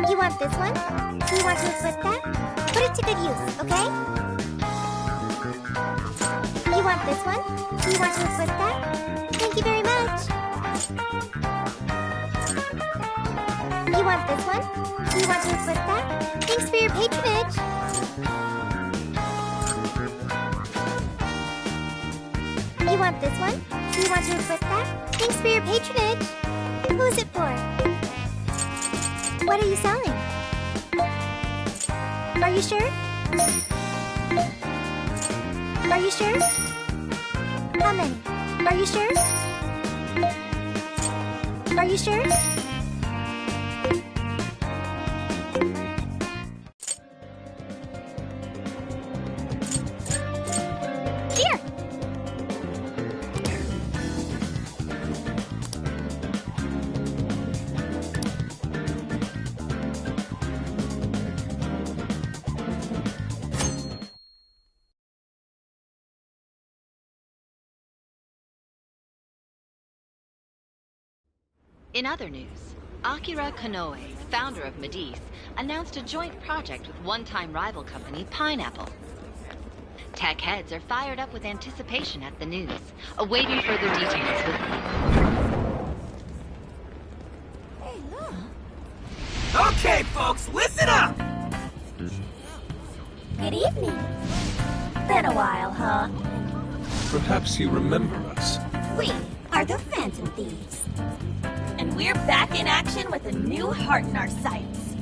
You want this one? Do you want to equip that? Put it to good use, okay? You want want this one? Do you want to equip that? Thank you very much. You want this one? Do you want to equip that? Thanks for your patronage. You want this one? Do you want to equip that? Thanks for your patronage. Who's it for? What are you selling? Are you sure? Are you sure? How many? Are you sure? Are you sure? Here! In other news, Akira Konoe, founder of Medivh, announced a joint project with one-time rival company Pineapple. Tech heads are fired up with anticipation at the news, awaiting further details with Hey, look. Okay, folks, listen up! Good evening. Been a while, huh? Perhaps you remember us. We are the Phantom Thieves. And we're back in action with a new heart in our sights.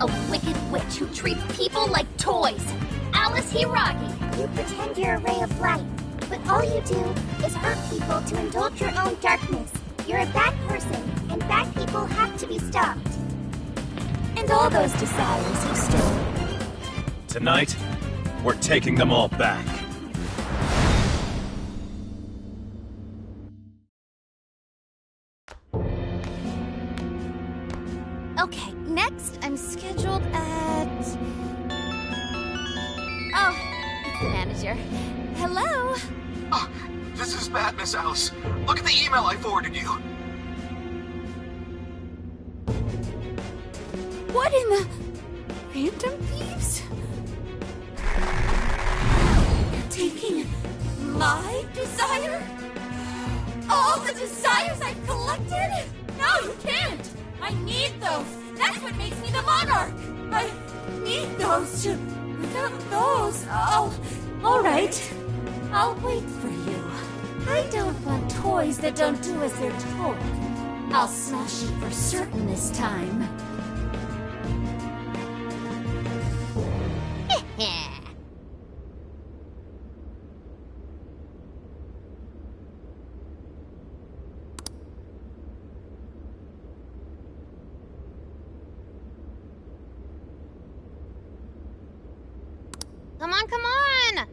A wicked witch who treats people like toys. Alice Hiragi. You pretend you're a ray of light, but all you do is hurt people to indulge your own darkness. You're a bad person, and bad people have to be stopped. And all those desires you stole. Tonight, we're taking them all back. Okay, next I'm scheduled at... Oh, it's the manager. Hello? Oh, this is bad, Miss Alice. Look at the email I forwarded you. What in the... Phantom Thieves? You're taking my desire? All the desires I've collected? No, you can't! I need those! That's what makes me the monarch! I need those to... Without those, all right. I'll wait for you. I don't want toys that don't do as they're told. I'll smash it for certain this time. Come on, come on!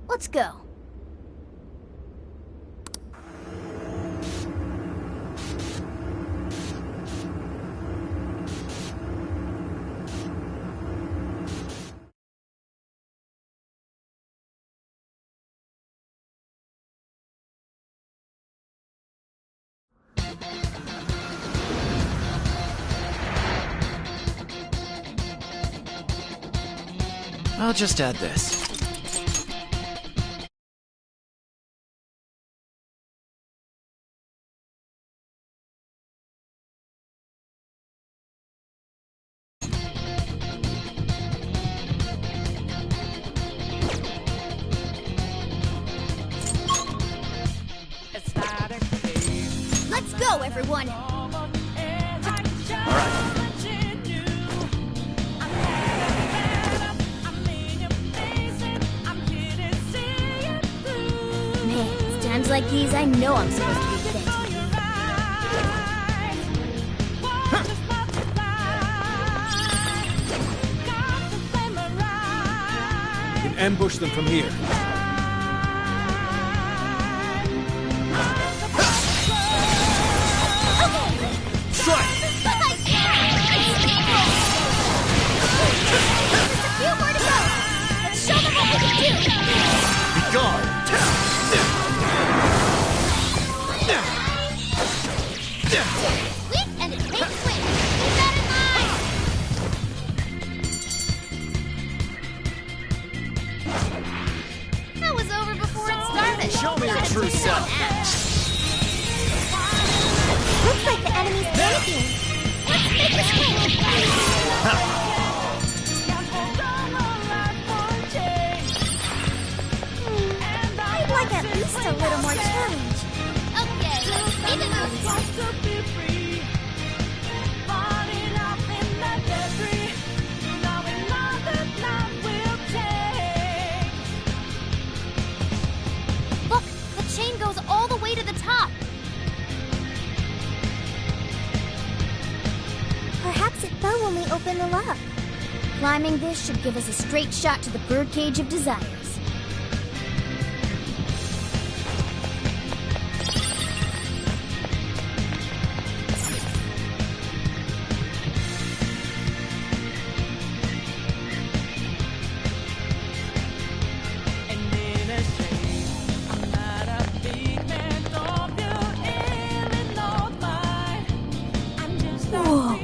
Let's go. I'll just add this. Let's go, everyone! Man, times like these, I know I'm supposed to be fit. We can ambush them from here. Strike! Just a few more to go! Let's show them what we can do! Be gone! We when we open the lock. Climbing this should give us a straight shot to the birdcage of desires. Whoa!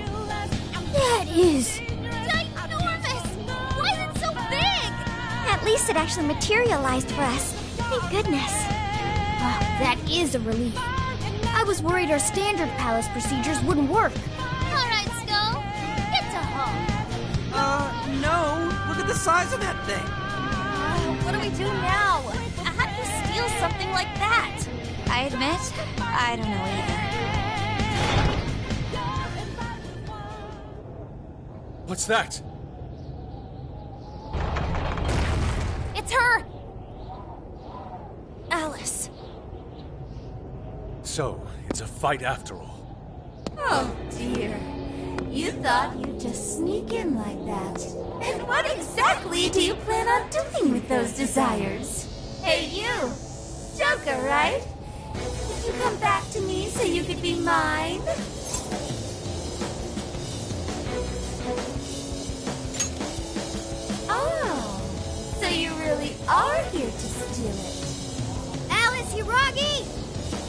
That is... Ginormous! Why is it so big? At least it actually materialized for us. Thank goodness. Wow, that is a relief. I was worried our standard palace procedures wouldn't work. Alright, Skull. Get to home. No. Look at the size of that thing. What do we do now? How do you steal something like that? I admit, I don't know either. What's that? It's her! Alice. So, it's a fight after all. Oh, dear. You thought you'd just sneak in like that. And what exactly do you plan on doing with those desires? Hey, you! Joker, right? Did you come back to me so you could be mine? Oh, so you really are here to steal it. Alice Hiragi!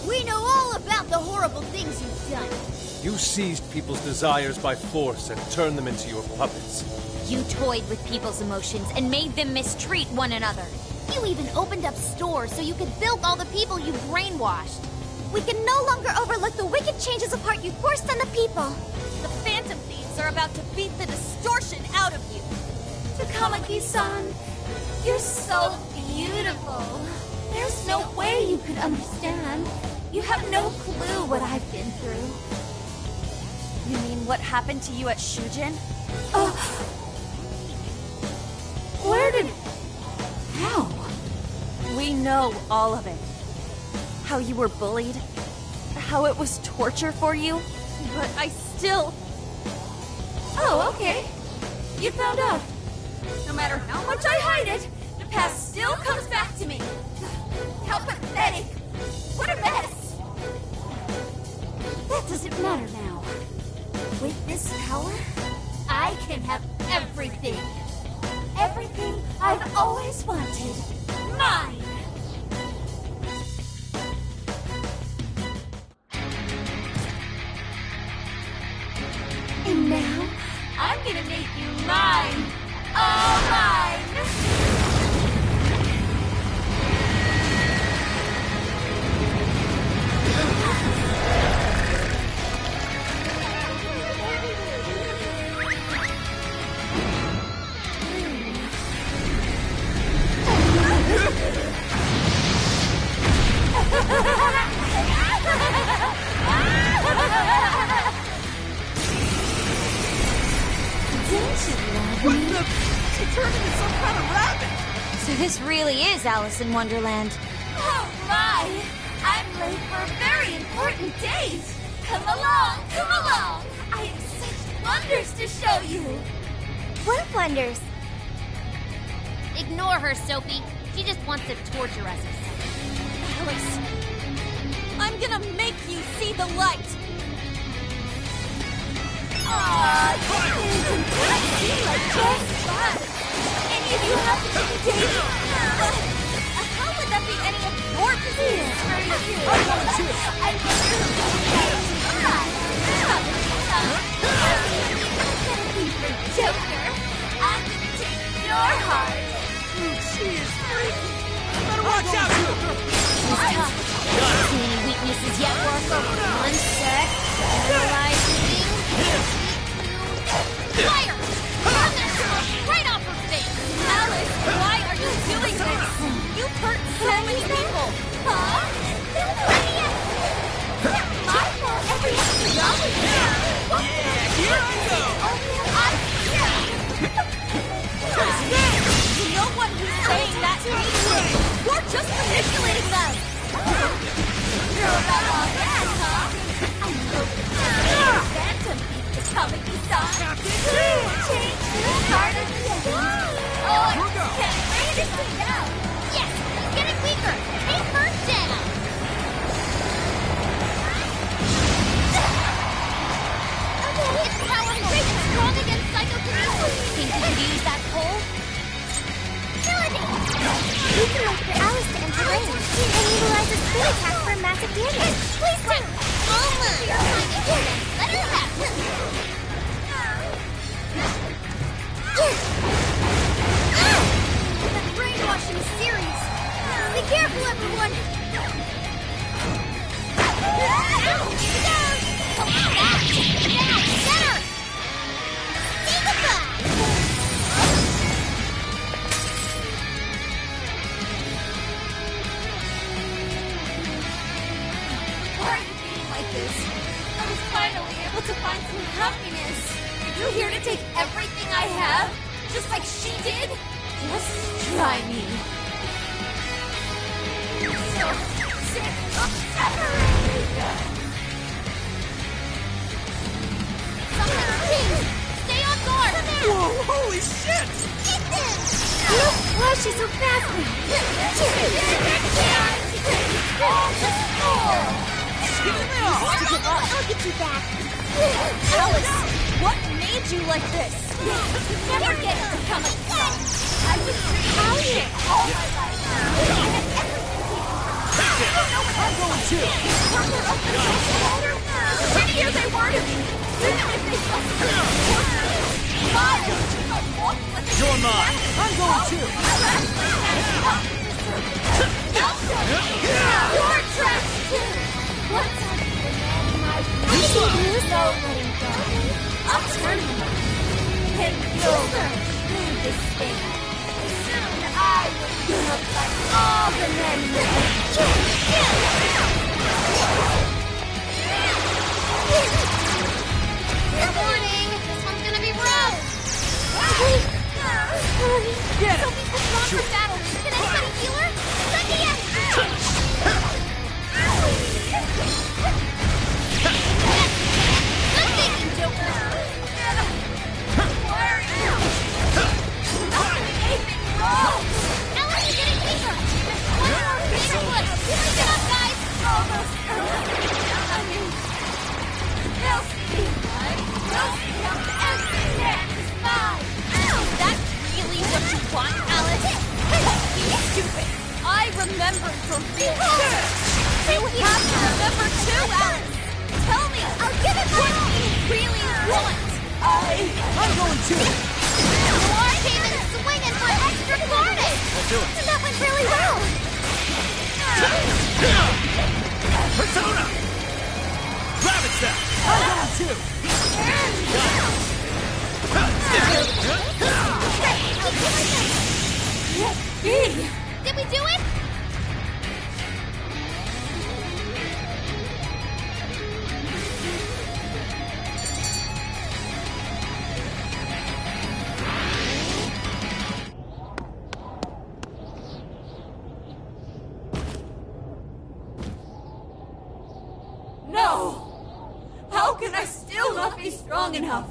We know all about the horrible things you've done. You seized people's desires by force and turned them into your puppets. You toyed with people's emotions and made them mistreat one another. You even opened up stores so you could bilk all the people you brainwashed. We can no longer overlook the wicked changes of heart you forced on the people. The Phantom Thieves are about to beat the distortion out of you. Takamaki-san, you're so beautiful. There's no way you could understand. You have no clue what I've been through. You mean what happened to you at Shujin? Where did... How? We know all of it. How you were bullied. How it was torture for you. But I still... Oh, okay. You found out. No matter how much I hide it, the past still comes back to me. How pathetic. What a mess. That doesn't matter now. With this power, I can have everything. Everything I've always wanted. Mine! And now, I'm gonna make you mine! All mine! What the? She turned into some kind of rabbit! So this really is Alice in Wonderland. Oh my! I'm late for a very important date! Come along, come along! I have such wonders to show you! What wonders? Ignore her, Sophie. She just wants to torture us or something. Alice, I'm gonna make you see the light! Aww, this doesn't seem like just fun! Any of you have to take a date? How would that be any of your business? I want to! I'm for Joker! I'm gonna take your heart! She is freaky! Better watch out! She's tough. See any weaknesses yet, Warfo? One sec. Analyzing. Fire! Burn that smoke right off her face! Alice, why are you doing this? You've hurt so many people! Huh? this. I was finally able to find some happiness. Are you here to take everything I have? Just like she did? Just try me. So sick of separating. Something's changed! Stay on guard! Whoa, holy shit! Ethan! Why is she so fast now? I'll get you back. Alice, what made you like this? Never get to become a son. I was trying all my life. I'm going too. Shittier they were to me. Even if they You're mine. I'm going too. You're trash too. What's I'll turn him and you'll do this thing. Soon I will look like all the men Fair warning, this one's gonna be rough! Get So we put on for battle. Can anybody heal her? Good thinking, Joker! Why are you not doing anything wrong? Alice, you're getting deeper! One more big push! Keep it up, guys! Almost. I mean, they'll see. They'll see how every is mine. Is that really what you want, Alice? You stupid. I remember for real. You have to remember too, Alice. Tell me, I'll give it what you really want. I'm going too. War came in swinging for extra carnage! I'll do it. And that went really well! Persona! Rabbit Step! I'm going too. Did we do it? No! How can I still not be strong enough?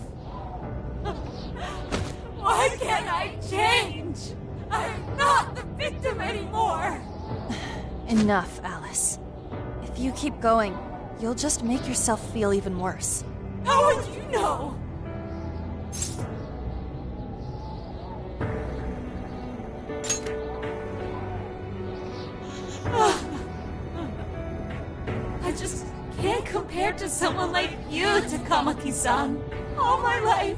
Why can't I change? I'm not the victim anymore! Enough, Alice. If you keep going, you'll just make yourself feel even worse. How would you know? I just can't compare to someone like you, Takamaki-san. All my life,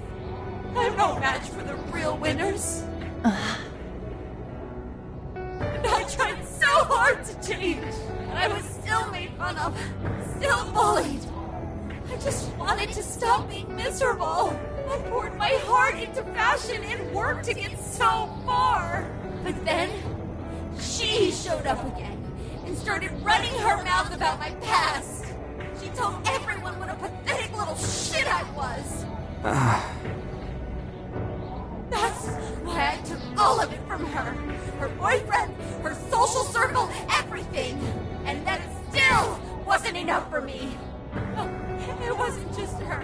I'm no match for the real winners. And I tried so hard to change, and I was still made fun of, still bullied. I just wanted to stop being miserable. I poured my heart into fashion and worked to get so far. But then, she showed up again and started running her mouth about my past. She told everyone what a pathetic little shit I was. That's why I took all of it from her. Her boyfriend, her social circle, everything. And that still wasn't enough for me. It wasn't just her.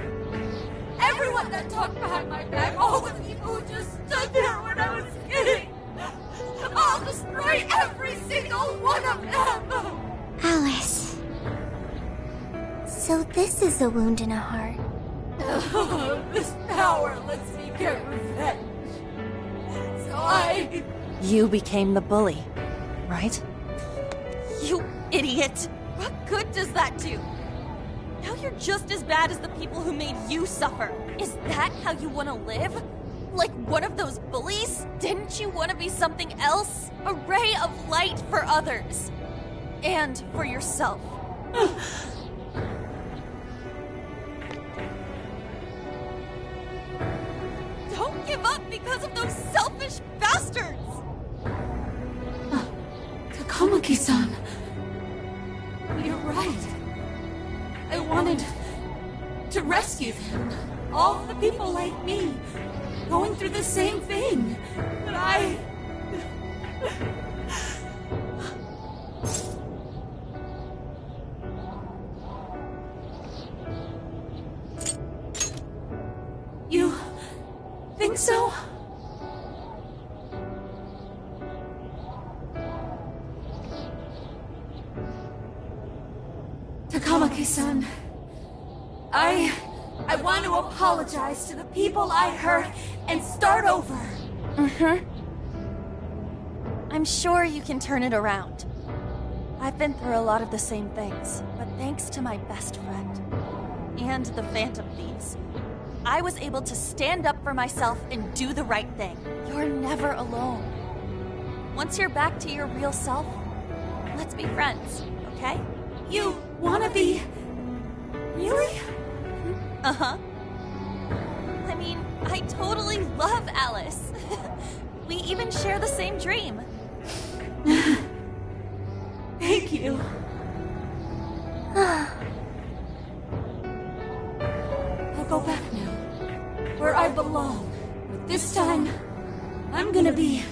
Everyone that talked behind my back, all the people who just stood there when I was kidding. I'll destroy every single one of them! Alice. So this is a wound in a heart. This power lets me get revenge. So You became the bully, right? You idiot! What good does that do? Now you're just as bad as the people who made you suffer. Is that how you want to live? Like one of those bullies? Didn't you want to be something else? A ray of light for others. And for yourself. Don't give up because of those selfish bastards! Takamaki-san. You're right. I wanted to rescue them. All the people like me, going through the same thing. But I... You think so? Takamaki-san, I want to apologize to the people I hurt and start over. Mm-hmm. I'm sure you can turn it around. I've been through a lot of the same things, but thanks to my best friend and the Phantom Thieves, I was able to stand up for myself and do the right thing. You're never alone. Once you're back to your real self, let's be friends, okay? You wanna be... Really? Uh-huh. I mean, I totally love Alice. We even share the same dream. Thank you. I'll go back now, where I belong. But this time, I'm gonna be...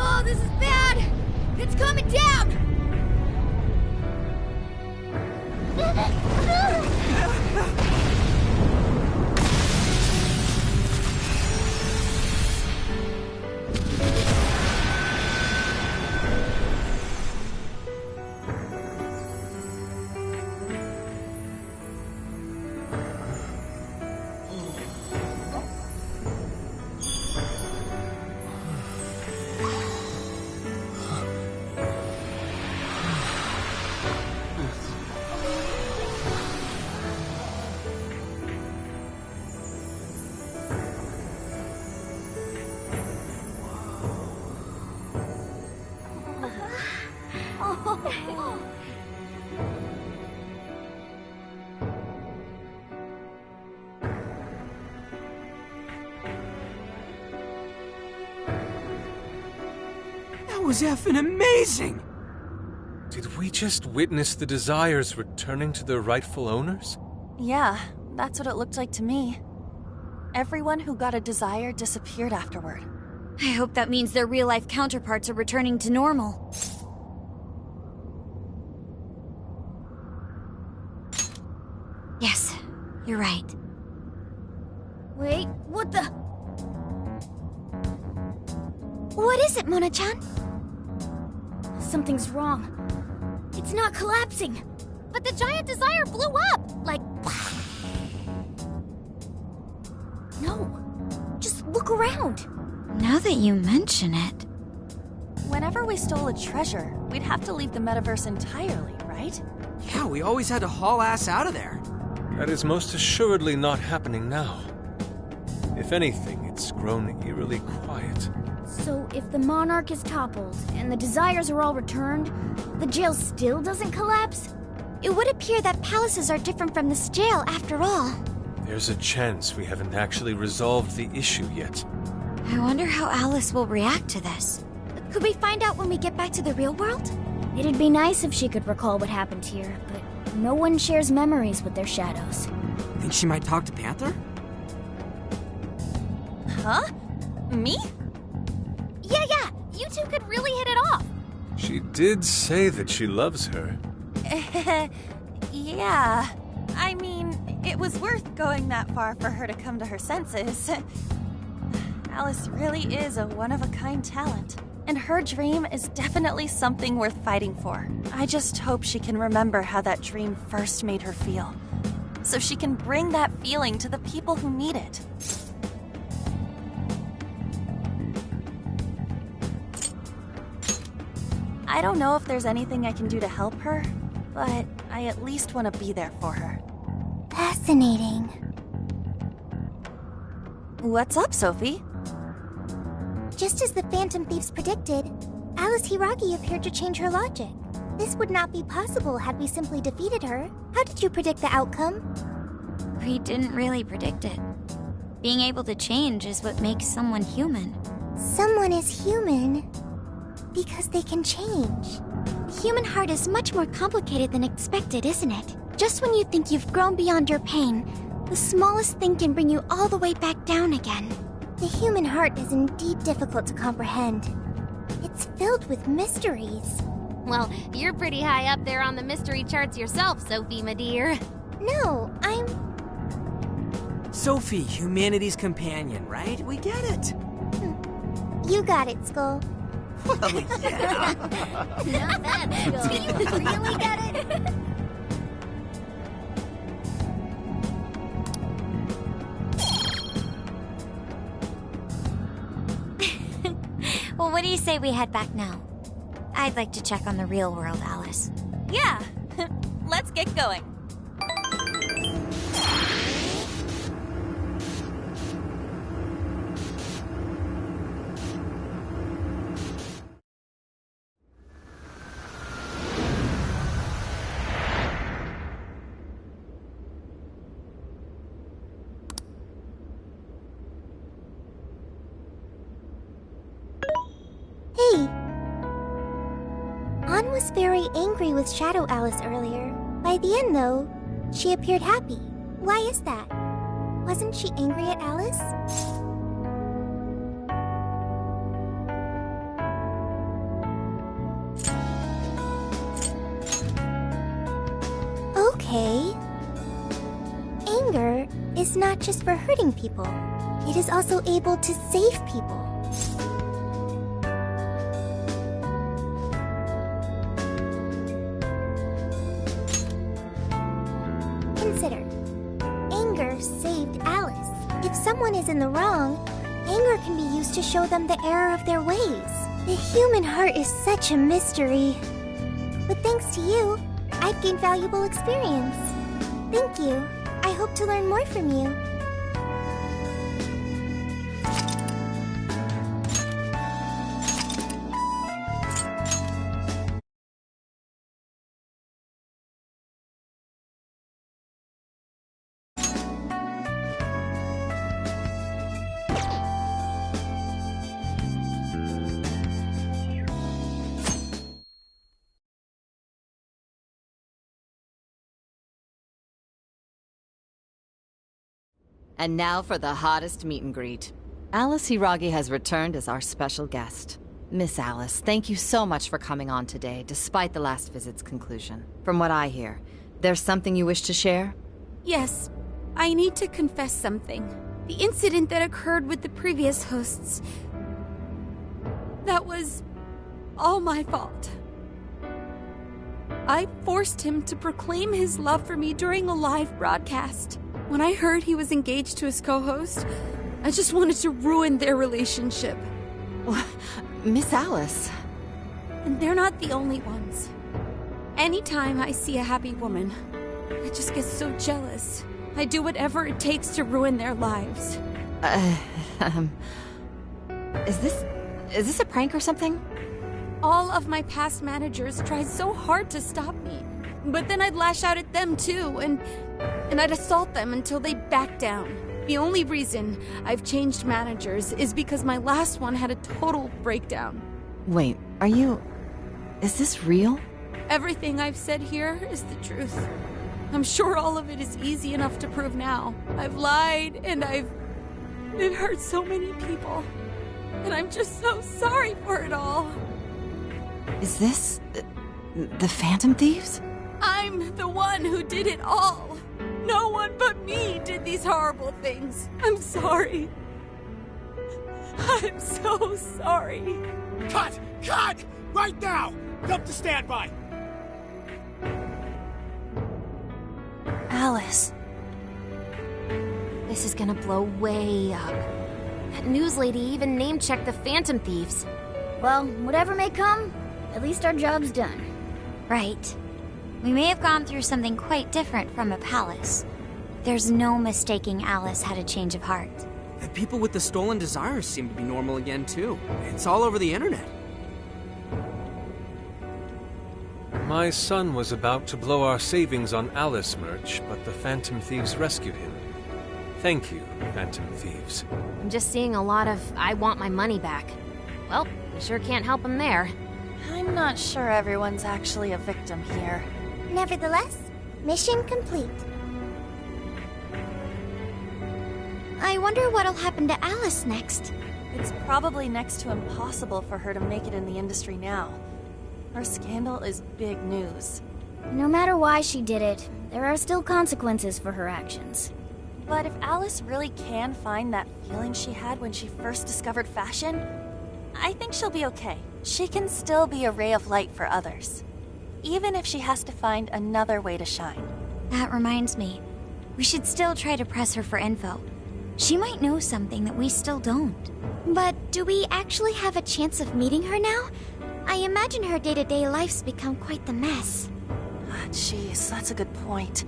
Oh, this is bad! It's coming down! That was effing amazing! Did we just witness the Desires returning to their rightful owners? Yeah, that's what it looked like to me. Everyone who got a Desire disappeared afterward. I hope that means their real-life counterparts are returning to normal. Yes, you're right. Wait, what the... What is it, Mona-chan? Something's wrong. It's not collapsing. But the giant Desire blew up! Like... No. Just look around. Now that you mention it... Whenever we stole a treasure, we'd have to leave the metaverse entirely, right? Yeah, we always had to haul ass out of there. That is most assuredly not happening now. If anything, it's grown eerily quiet. So if the Monarch is toppled and the Desires are all returned, the jail still doesn't collapse? It would appear that palaces are different from this jail after all. There's a chance we haven't actually resolved the issue yet. I wonder how Alice will react to this. Could we find out when we get back to the real world? It'd be nice if she could recall what happened here, but no one shares memories with their shadows. Think she might talk to Panther? Huh? Me? Yeah, you two could really hit it off. She did say that she loves her. Yeah. I mean, it was worth going that far for her to come to her senses. Alice really is a one-of-a-kind talent. And her dream is definitely something worth fighting for. I just hope she can remember how that dream first made her feel, so she can bring that feeling to the people who need it. I don't know if there's anything I can do to help her, but I at least want to be there for her. Fascinating. What's up, Sophie? Just as the Phantom Thieves predicted, Alice Hiragi appeared to change her logic. This would not be possible had we simply defeated her. How did you predict the outcome? We didn't really predict it. Being able to change is what makes someone human. Someone is human because they can change. The human heart is much more complicated than expected, isn't it? Just when you think you've grown beyond your pain, the smallest thing can bring you all the way back down again. The human heart is indeed difficult to comprehend. It's filled with mysteries. Well, you're pretty high up there on the mystery charts yourself, Sophie, my dear. No, I'm... Sophie, humanity's companion, right? We get it. You got it, Skull. Well, yeah. Not bad, Skull. Do you really get it? Well, what do you say we head back now? I'd like to check on the real world, Alice. Yeah, let's get going. Hey! Ann was very angry with Shadow Alice earlier. By the end, though, she appeared happy. Why is that? Wasn't she angry at Alice? Okay. Anger is not just for hurting people. It is also able to save people. Consider. Anger saved Alice. If someone is in the wrong, anger can be used to show them the error of their ways. The human heart is such a mystery. But thanks to you, I've gained valuable experience. Thank you. I hope to learn more from you. And now for the hottest meet and greet. Alice Hiragi has returned as our special guest. Miss Alice, thank you so much for coming on today, despite the last visit's conclusion. From what I hear, there's something you wish to share? Yes, I need to confess something. The incident that occurred with the previous hosts. That was all my fault. I forced him to proclaim his love for me during a live broadcast. When I heard he was engaged to his co-host, I just wanted to ruin their relationship. Miss Alice. And they're not the only ones. Anytime I see a happy woman, I just get so jealous. I do whatever it takes to ruin their lives. Is this a prank or something? All of my past managers tried so hard to stop me. But then I'd lash out at them too, and I'd assault them until they backed down. The only reason I've changed managers is because my last one had a total breakdown. Wait, is this real? Everything I've said here is the truth. I'm sure all of it is easy enough to prove now. I've lied, and it hurt so many people. And I'm just so sorry for it all. Is this the Phantom Thieves? I'm the one who did it all. No one but me did these horrible things. I'm sorry. I'm so sorry. Cut! Cut! Right now! Jump to standby! Alice. This is gonna blow way up. That news lady even name-checked the Phantom Thieves. Well, whatever may come, at least our job's done. Right. We may have gone through something quite different from a palace. There's no mistaking Alice had a change of heart. The people with the stolen desires seem to be normal again, too. It's all over the internet. My son was about to blow our savings on Alice merch, but the Phantom Thieves rescued him. Thank you, Phantom Thieves. I'm just seeing a lot of I want my money back. Well, we sure can't help him there. I'm not sure everyone's actually a victim here. Nevertheless, mission complete. I wonder what'll happen to Alice next. It's probably next to impossible for her to make it in the industry now. Her scandal is big news. No matter why she did it, there are still consequences for her actions. But if Alice really can find that feeling she had when she first discovered fashion, I think she'll be okay. She can still be a ray of light for others, even if she has to find another way to shine. That reminds me, we should still try to press her for info. She might know something that we still don't. But do we actually have a chance of meeting her now? I imagine her day-to-day life's become quite the mess. Jeez, that's a good point.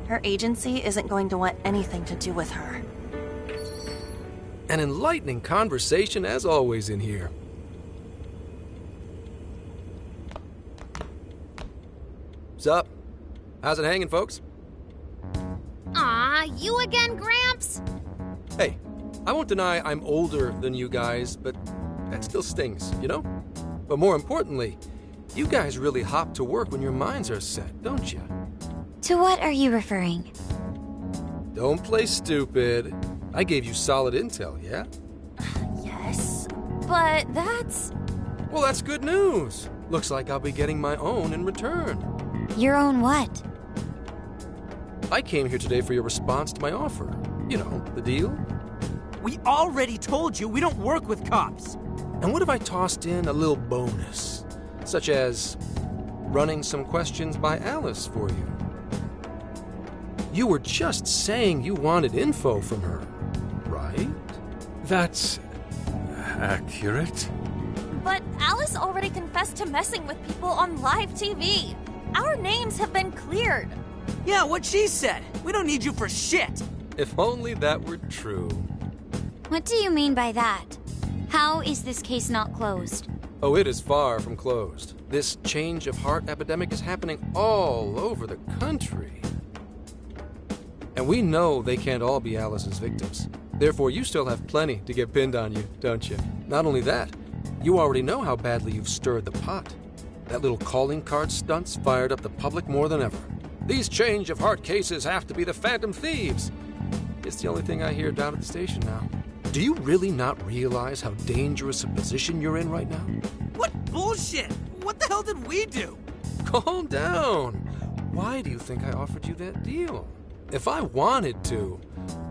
Her agency isn't going to want anything to do with her. An enlightening conversation as always in here. Sup? How's it hanging, folks? Aw, you again, Gramps? Hey, I won't deny I'm older than you guys, but that still stings, you know? But more importantly, you guys really hop to work when your minds are set, don't you? To what are you referring? Don't play stupid. I gave you solid intel, yeah? Yes, but that's... Well, that's good news. Looks like I'll be getting my own in return. Your own what? I came here today for your response to my offer. You know, the deal. We already told you we don't work with cops. And what if I tossed in a little bonus? Such as running some questions by Alice for you. You were just saying you wanted info from her, right? That's accurate. But Alice already confessed to messing with people on live TV. Our names have been cleared. Yeah, what she said. We don't need you for shit. If only that were true. What do you mean by that? How is this case not closed? Oh, it is far from closed. This change of heart epidemic is happening all over the country. And we know they can't all be Alice's victims. Therefore, you still have plenty to get pinned on you, don't you? Not only that, you already know how badly you've stirred the pot. That little calling card stunt's fired up the public more than ever. These change of heart cases have to be the Phantom Thieves. It's the only thing I hear down at the station now. Do you really not realize how dangerous a position you're in right now? What bullshit? What the hell did we do? Calm down. Why do you think I offered you that deal? If I wanted to,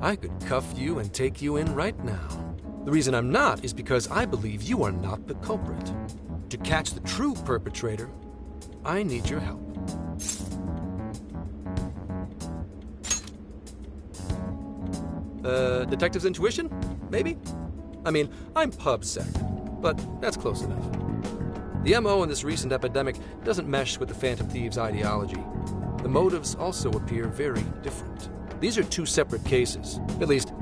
I could cuff you and take you in right now. The reason I'm not is because I believe you are not the culprit. To catch the true perpetrator, I need your help. Detective's intuition? Maybe? I mean, I'm PubSec, but that's close enough. The MO in this recent epidemic doesn't mesh with the Phantom Thieves' ideology. The motives also appear very different. These are two separate cases. At least,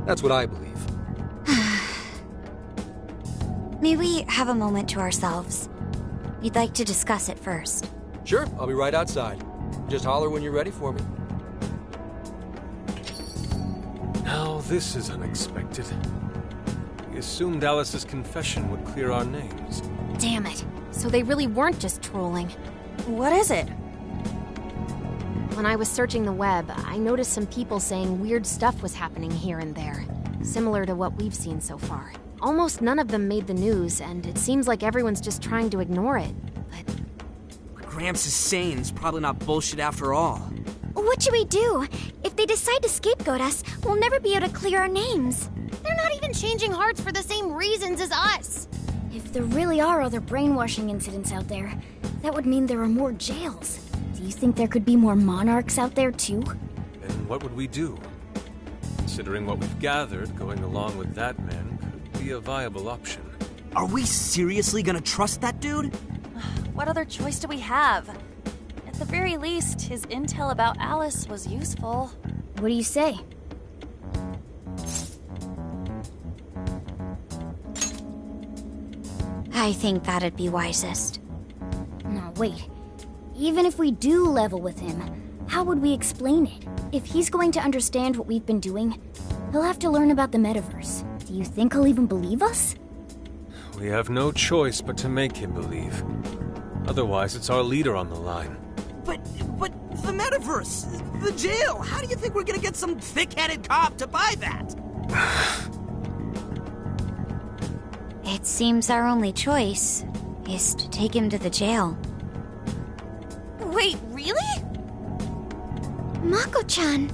that's what I believe. May we have a moment to ourselves? We'd like to discuss it first. Sure, I'll be right outside. Just holler when you're ready for me. Now, this is unexpected. We assumed Alice's confession would clear our names. Damn it. So they really weren't just trolling. What is it? When I was searching the web, I noticed some people saying weird stuff was happening here and there, similar to what we've seen so far. Almost none of them made the news, and it seems like everyone's just trying to ignore it. But what Gramps is saying is probably not bullshit after all. What should we do? If they decide to scapegoat us, we'll never be able to clear our names. They're not even changing hearts for the same reasons as us. If there really are other brainwashing incidents out there, that would mean there are more jails. Do you think there could be more monarchs out there too? And what would we do? Considering what we've gathered, going along with that man could be a viable option. Are we seriously gonna trust that dude? What other choice do we have? At the very least, his intel about Alice was useful. What do you say? I think that'd be wisest. No, wait. Even if we do level with him, how would we explain it? If he's going to understand what we've been doing, he'll have to learn about the metaverse. Do you think he'll even believe us? We have no choice but to make him believe. Otherwise, it's our leader on the line. But the metaverse, the jail, how do you think we're gonna get some thick-headed cop to buy that? It seems our only choice is to take him to the jail. Wait, really? Mako-chan!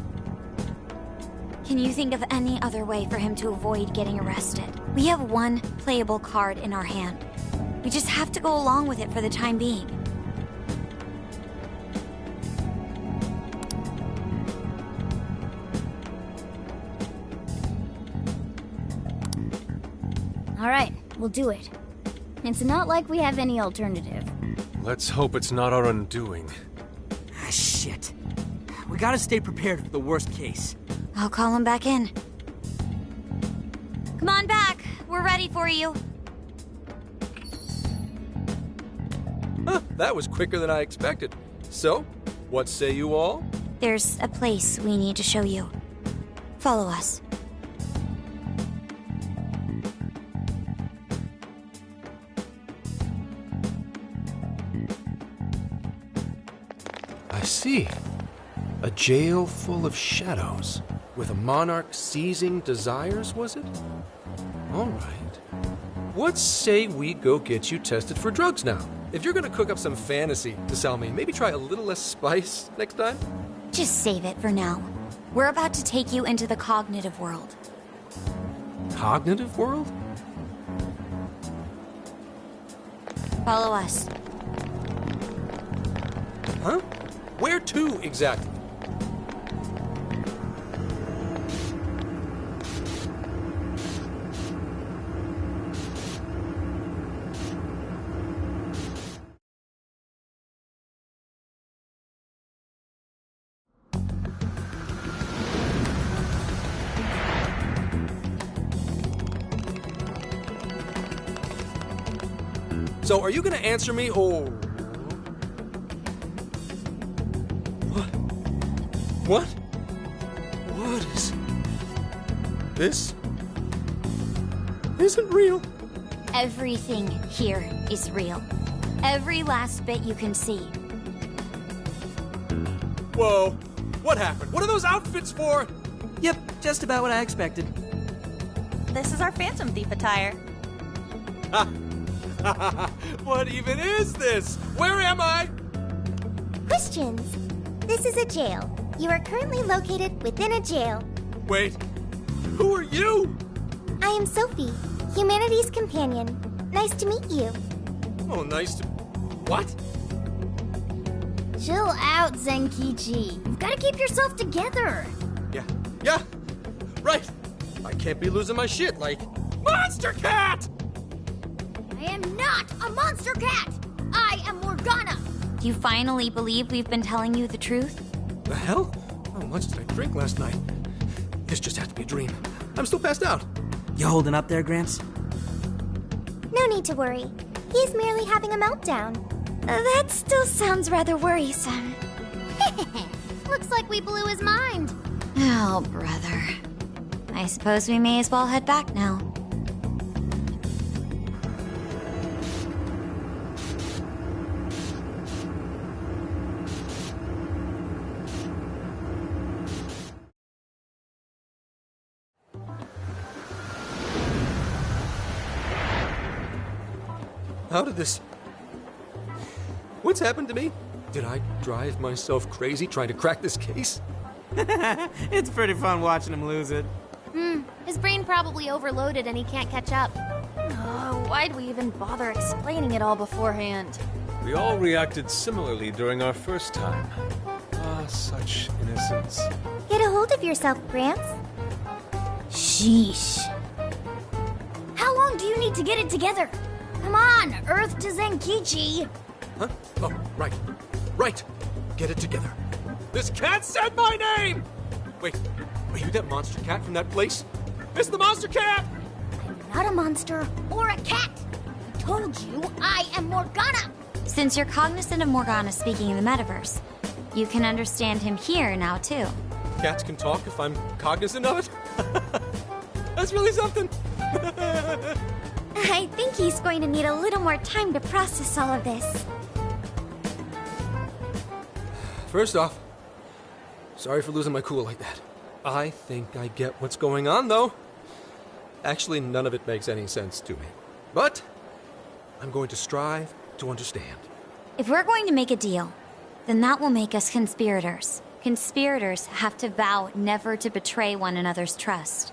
Can you think of any other way for him to avoid getting arrested? We have one playable card in our hand. We just have to go along with it for the time being. Alright, we'll do it. It's not like we have any alternative. Let's hope it's not our undoing. Ah, shit. We gotta stay prepared for the worst case. I'll call him back in. Come on back. We're ready for you. Huh, that was quicker than I expected. So, what say you all? There's a place we need to show you. Follow us. I see. A jail full of shadows. With a monarch seizing desires, was it? All right. What say we go get you tested for drugs now? If you're gonna cook up some fantasy to sell me, maybe try a little less spice next time? Just save it for now. We're about to take you into the cognitive world. Cognitive world? Follow us. Huh? Where to, exactly? So, are you gonna answer me, or... What? What is... This... isn't real. Everything here is real. Every last bit you can see. Whoa. What happened? What are those outfits for? Yep, just about what I expected. This is our Phantom Thief attire. What even is this? Where am I? Questions. This is a jail. You are currently located within a jail. Wait, who are you? I am Sophie, humanity's companion. Nice to meet you. Oh, nice to... What? Chill out, Zenkichi. You've gotta keep yourself together. Yeah, right. I can't be losing my shit like... Monster Cat! I am not a monster cat! I am Morgana! Do you finally believe we've been telling you the truth? The hell? How much did I drink last night? This just has to be a dream. I'm still passed out. You holding up there, Gramps? No need to worry. He's merely having a meltdown. That still sounds rather worrisome. Looks like we blew his mind. Oh, brother. I suppose we may as well head back now. How did this... What's happened to me? Did I drive myself crazy trying to crack this case? It's pretty fun watching him lose it. His brain probably overloaded and he can't catch up. Oh, why'd we even bother explaining it all beforehand? We all reacted similarly during our first time. Ah, such innocence. Get a hold of yourself, Gramps. Sheesh. How long do you need to get it together? Come on, Earth to Zenkichi. Huh? Oh, right. Right. Get it together. This cat said my name! Wait, are you that monster cat from that place? It's the monster cat! I'm not a monster or a cat. I told you I am Morgana. Since you're cognizant of Morgana speaking in the metaverse, you can understand him here now, too. Cats can talk if I'm cognizant of it? That's really something. I think he's going to need a little more time to process all of this. First off, sorry for losing my cool like that. I think I get what's going on, though. Actually, none of it makes any sense to me. But I'm going to strive to understand. If we're going to make a deal, then that will make us conspirators. Conspirators have to vow never to betray one another's trust.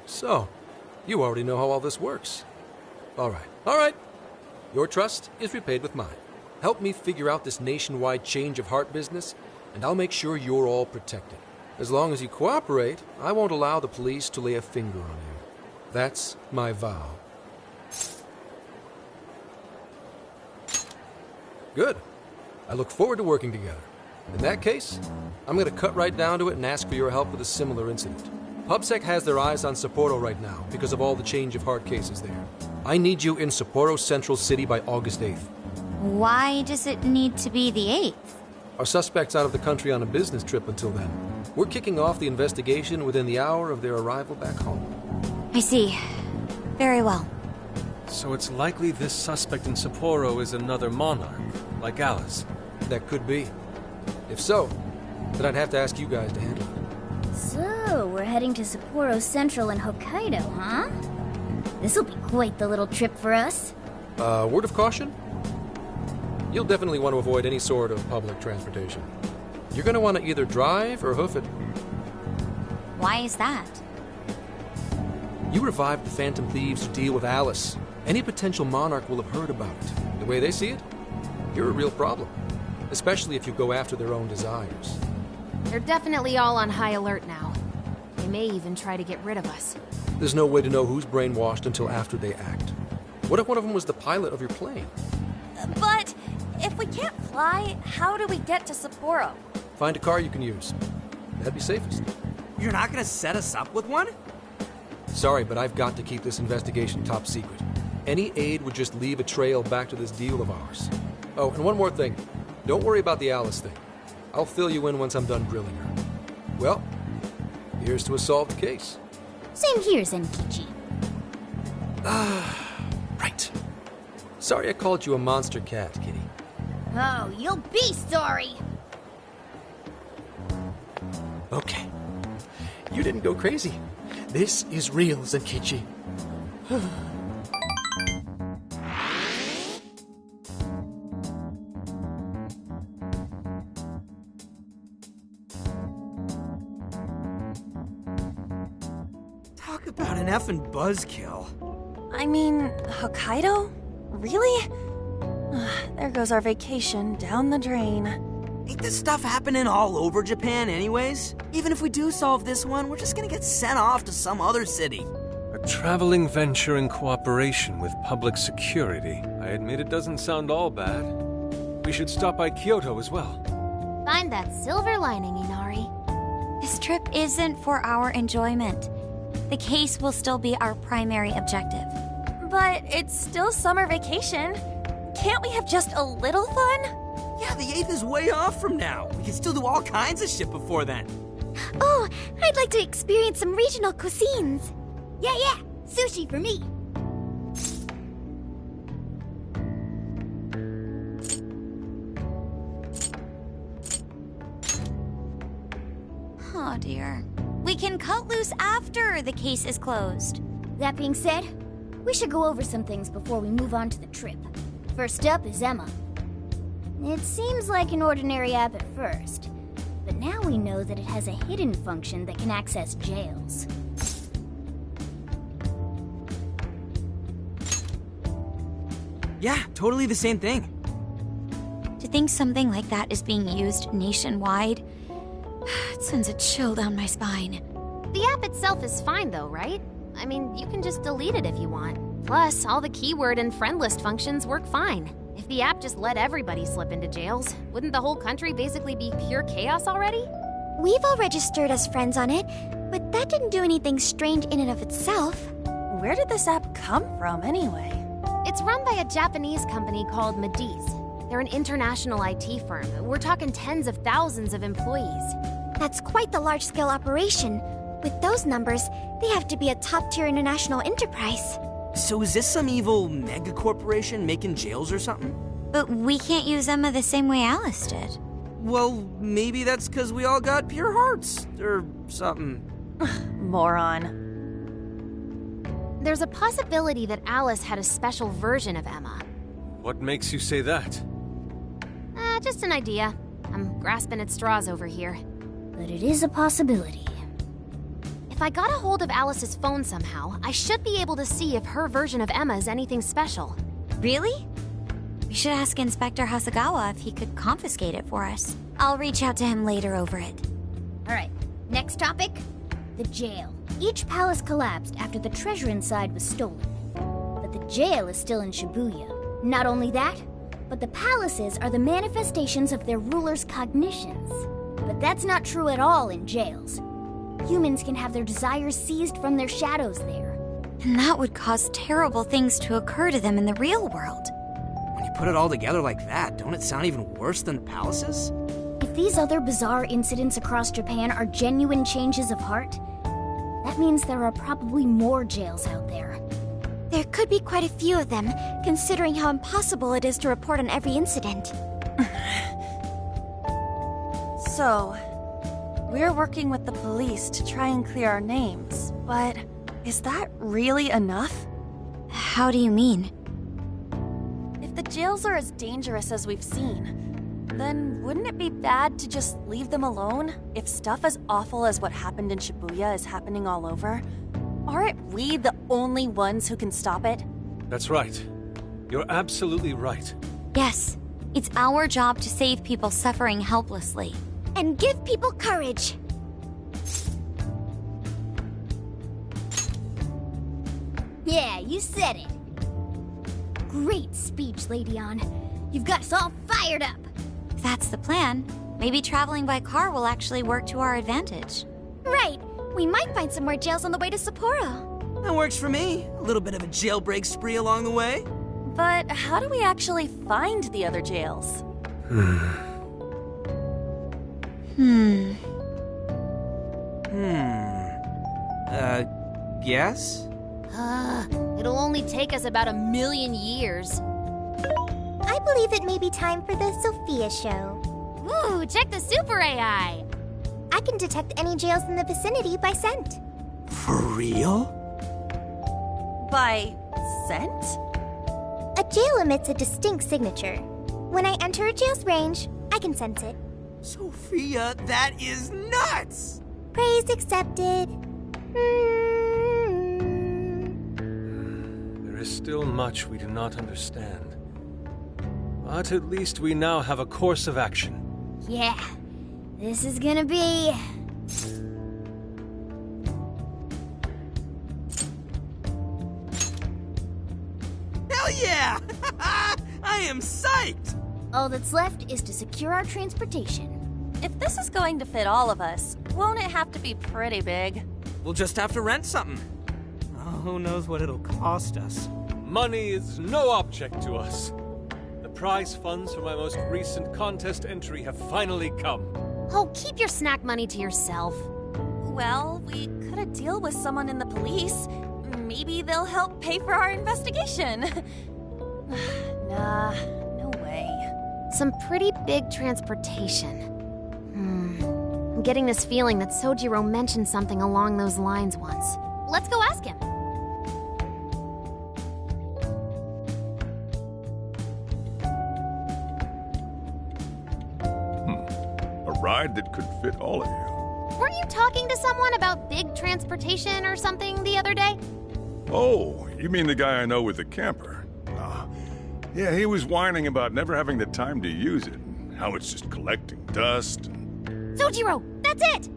So, you already know how all this works. All right. Your trust is repaid with mine. Help me figure out this nationwide change of heart business, and I'll make sure you're all protected. As long as you cooperate, I won't allow the police to lay a finger on you. That's my vow. Good. I look forward to working together. In that case, I'm going to cut right down to it and ask for your help with a similar incident. PubSec has their eyes on Sapporo right now because of all the change of heart cases there. I need you in Sapporo Central City by August 8th. Why does it need to be the 8th? Our suspect's out of the country on a business trip until then. We're kicking off the investigation within the hour of their arrival back home. I see. Very well. So it's likely this suspect in Sapporo is another monarch, like Alice. That could be. If so, then I'd have to ask you guys to handle it. So, we're heading to Sapporo Central in Hokkaido, huh? This'll be quite the little trip for us. Word of caution? You'll definitely want to avoid any sort of public transportation. You're going to want to either drive or hoof it. Why is that? You revived the Phantom Thieves to deal with Alice. Any potential monarch will have heard about it. The way they see it, you're a real problem. Especially if you go after their own desires. They're definitely all on high alert now. They may even try to get rid of us. There's no way to know who's brainwashed until after they act. What if one of them was the pilot of your plane? But if we can't fly, how do we get to Sapporo? Find a car you can use. That'd be safest. You're not gonna set us up with one? Sorry, but I've got to keep this investigation top secret. Any aid would just leave a trail back to this deal of ours. Oh, and one more thing. Don't worry about the Alice thing. I'll fill you in once I'm done grilling her. Well, here's to a solved case. Same here, Zenkichi. Right. Sorry I called you a monster cat, kitty. Oh, you'll be sorry! Okay. You didn't go crazy. This is real, Zenkichi. Talk about an effing buzzkill. I mean, Hokkaido? Really? There goes our vacation down the drain. Ain't this stuff happening all over Japan anyways? Even if we do solve this one, we're just gonna get sent off to some other city. A traveling venture in cooperation with public security. I admit it doesn't sound all bad. We should stop by Kyoto as well. Find that silver lining, Inari. This trip isn't for our enjoyment. The case will still be our primary objective. But it's still summer vacation. Can't we have just a little fun? Yeah, the 8th is way off from now. We can still do all kinds of shit before then. Oh, I'd like to experience some regional cuisines. Yeah, sushi for me. Oh dear. We can cut loose after the case is closed. That being said, we should go over some things before we move on to the trip. First up is Emma. It seems like an ordinary app at first, but now we know that it has a hidden function that can access jails. Yeah, totally the same thing. To think something like that is being used nationwide, it sends a chill down my spine. The app itself is fine though, right? I mean, you can just delete it if you want. Plus, all the keyword and friend list functions work fine. If the app just let everybody slip into jails, wouldn't the whole country basically be pure chaos already? We've all registered as friends on it, but that didn't do anything strange in and of itself. Where did this app come from anyway? It's run by a Japanese company called Mediz. They're an international IT firm. We're talking tens of thousands of employees. That's quite the large-scale operation. With those numbers, they have to be a top-tier international enterprise. So is this some evil mega corporation making jails or something? But we can't use Emma the same way Alice did. Well, maybe that's because we all got pure hearts, or something. Moron. There's a possibility that Alice had a special version of Emma. What makes you say that? Just an idea. I'm grasping at straws over here. But it is a possibility. If I got a hold of Alice's phone somehow, I should be able to see if her version of Emma is anything special. Really? We should ask Inspector Hasagawa if he could confiscate it for us. I'll reach out to him later over it. Alright, next topic. The jail. Each palace collapsed after the treasure inside was stolen. But the jail is still in Shibuya. Not only that, but the palaces are the manifestations of their rulers' cognitions. But that's not true at all in jails. Humans can have their desires seized from their shadows there. And that would cause terrible things to occur to them in the real world. When you put it all together like that, don't it sound even worse than the palaces? If these other bizarre incidents across Japan are genuine changes of heart, that means there are probably more jails out there. There could be quite a few of them, considering how impossible it is to report on every incident. So, we're working with the police to try and clear our names, but is that really enough? How do you mean? If the jails are as dangerous as we've seen, then wouldn't it be bad to just leave them alone if stuff as awful as what happened in Shibuya is happening all over? Aren't we the only ones who can stop it? That's right. You're absolutely right. Yes, it's our job to save people suffering helplessly. And give people courage. Yeah, you said it. Great speech, Lady On. You've got us all fired up. If that's the plan, maybe traveling by car will actually work to our advantage. Right. We might find some more jails on the way to Sapporo. That works for me. A little bit of a jailbreak spree along the way. But how do we actually find the other jails? Yes? It'll only take us about 1,000,000 years. I believe it may be time for the Sophia show. Ooh, check the super AI! I can detect any jails in the vicinity by scent. For real? By scent? A jail emits a distinct signature. When I enter a jail's range, I can sense it. Sophia, that is nuts! Praise accepted. There is still much we do not understand. But at least we now have a course of action. Yeah, this is gonna be... Hell yeah! I am psyched! All that's left is to secure our transportation. If this is going to fit all of us, won't it have to be pretty big? We'll just have to rent something. Oh, who knows what it'll cost us. Money is no object to us. The prize funds for my most recent contest entry have finally come. Oh, keep your snack money to yourself. Well, we could a deal with someone in the police. Maybe they'll help pay for our investigation. Nah, no way. Some pretty big transportation. I'm getting this feeling that Sojiro mentioned something along those lines once. Let's go ask him. A ride that could fit all of you. Weren't you talking to someone about big transportation or something the other day? Oh, you mean the guy I know with the camper? Yeah, he was whining about never having the time to use it, and how it's just collecting dust. Sojiro, that's it!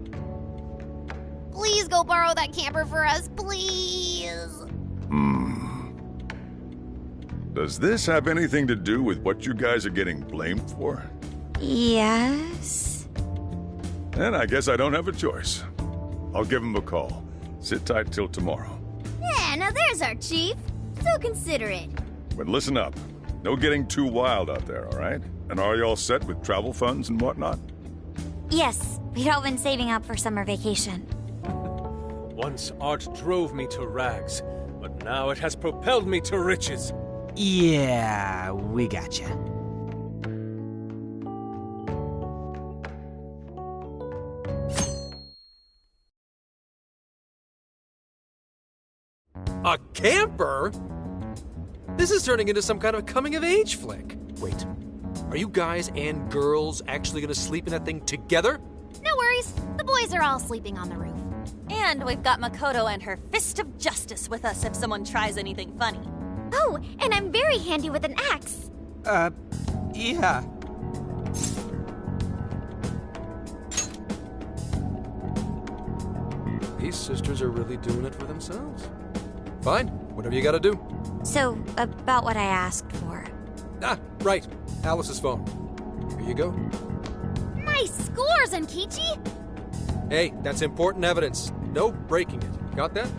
Please go borrow that camper for us, please! Does this have anything to do with what you guys are getting blamed for? Yes? Then I guess I don't have a choice. I'll give him a call. Sit tight till tomorrow. Yeah, now there's our chief. So considerate. But listen up. No getting too wild out there, all right? And are you all set with travel funds and whatnot? Yes, we'd all been saving up for summer vacation. Once art drove me to rags, but now it has propelled me to riches. Yeah, we gotcha. A camper? This is turning into some kind of coming-of-age flick. Wait, are you guys and girls actually gonna sleep in that thing together? No worries. The boys are all sleeping on the roof. And we've got Makoto and her Fist of Justice with us if someone tries anything funny. Oh, and I'm very handy with an axe. Yeah. These sisters are really doing it for themselves. Fine, whatever you gotta do. So, about what I asked for. Ah, right. Alice's phone. Here you go. Nice scores, Enkichi! Hey, that's important evidence. No breaking it. Got that?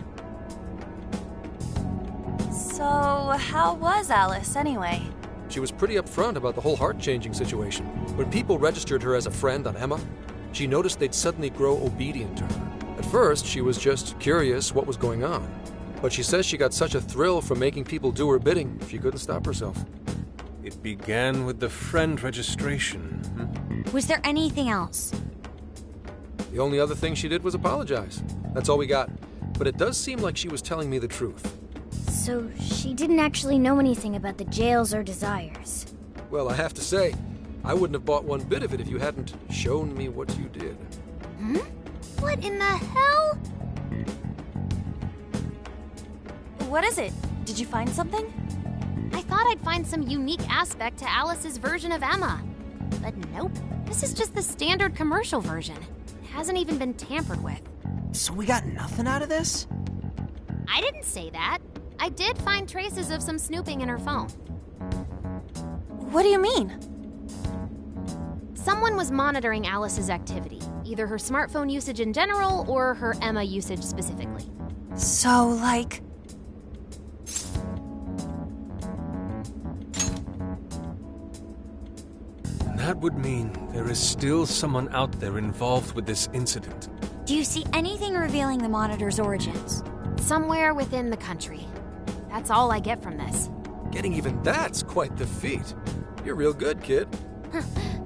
So, how was Alice anyway? She was pretty upfront about the whole heart-changing situation. When people registered her as a friend on Emma, she noticed they'd suddenly grow obedient to her. At first, she was just curious what was going on. But she says she got such a thrill from making people do her bidding, she couldn't stop herself. It began with the friend registration. Was there anything else? The only other thing she did was apologize. That's all we got. But it does seem like she was telling me the truth. So she didn't actually know anything about the jails or desires. Well, I have to say, I wouldn't have bought one bit of it if you hadn't shown me what you did. Hmm? What in the hell? What is it? Did you find something? I thought I'd find some unique aspect to Alice's version of Emma. But nope, this is just the standard commercial version. It hasn't even been tampered with. So we got nothing out of this? I didn't say that. I did find traces of some snooping in her phone. What do you mean? Someone was monitoring Alice's activity, either her smartphone usage in general or her Emma usage specifically. So, like... That would mean there is still someone out there involved with this incident. Do you see anything revealing the monitor's origins? Somewhere within the country. That's all I get from this. Getting even that's quite the feat. You're real good, kid.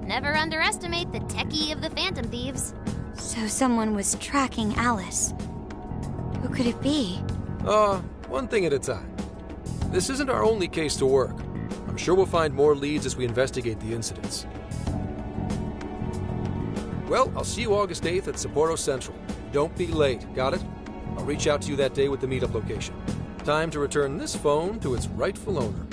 Never underestimate the techie of the Phantom Thieves. So someone was tracking Alice. Who could it be? One thing at a time. This isn't our only case to work. I'm sure we'll find more leads as we investigate the incidents. Well, I'll see you August 8th at Sapporo Central. Don't be late, got it? I'll reach out to you that day with the meetup location. Time to return this phone to its rightful owner.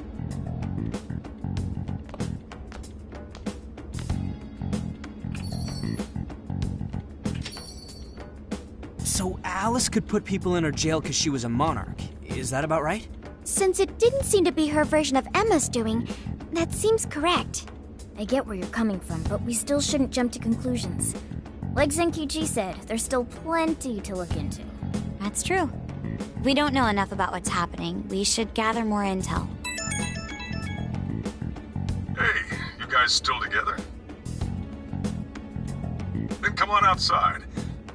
So Alice could put people in her jail because she was a monarch. Is that about right? Since it didn't seem to be her version of Emma's doing, that seems correct. I get where you're coming from, but we still shouldn't jump to conclusions. Like Zenkichi said, there's still plenty to look into. That's true. We don't know enough about what's happening. We should gather more intel. Hey, you guys still together? Then come on outside.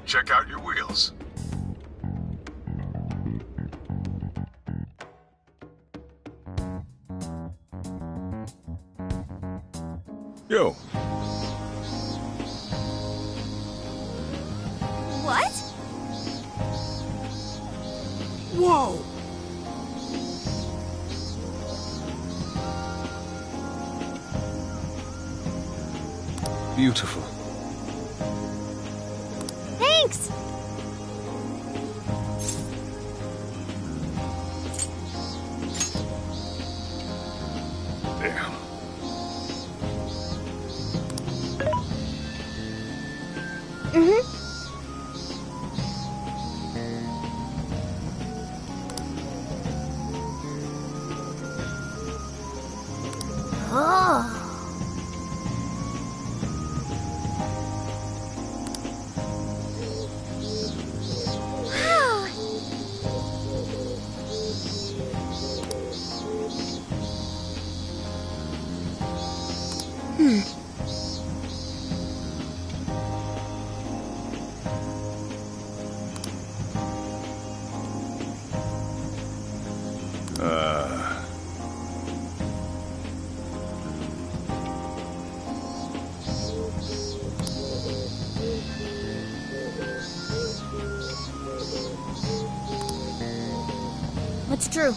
Check out your wheels. Yo. What? Whoa! Beautiful. Thanks! Damn. Oh. Wow. What's true?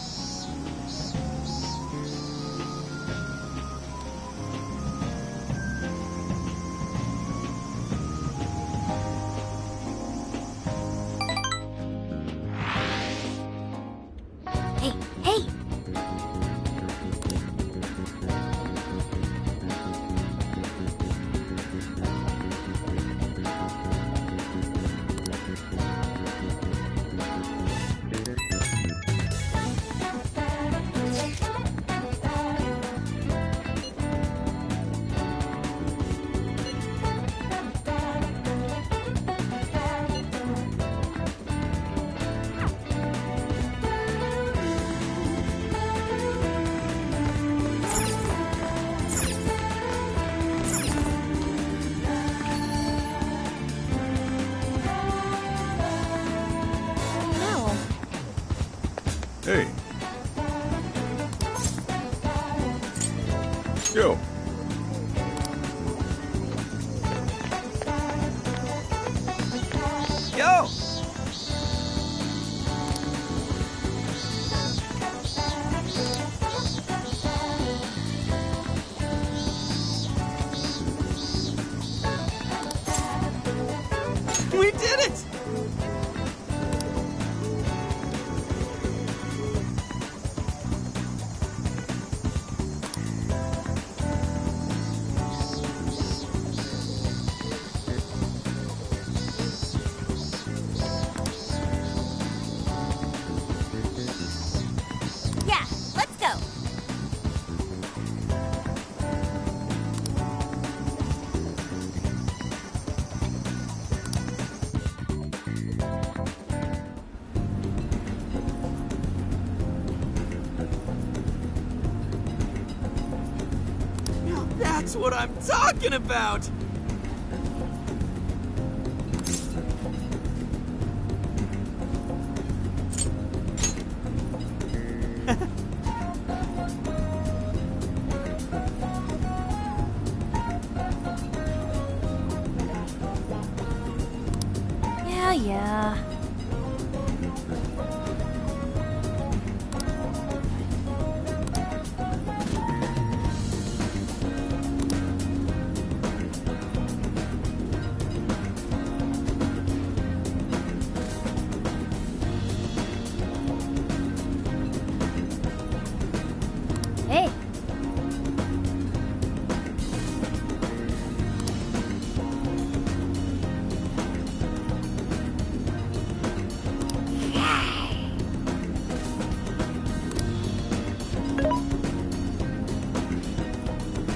Hey, hey! Hey. Yo. Yo! We did it! Yeah, let's go. Now that's what I'm talking about! Yeah. Hey,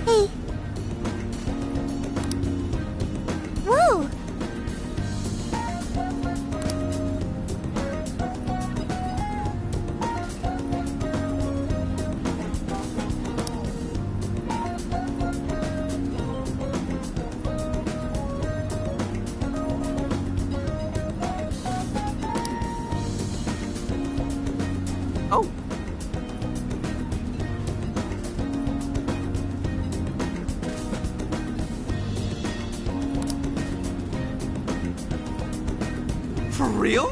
Hey. Whoa! Oh. For real?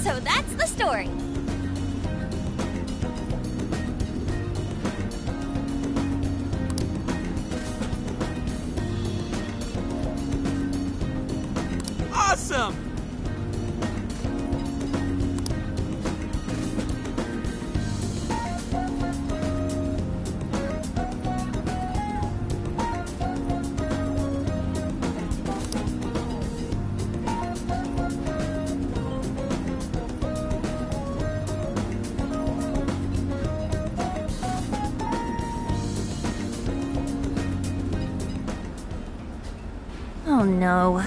So that's the story. Awesome! Oh no.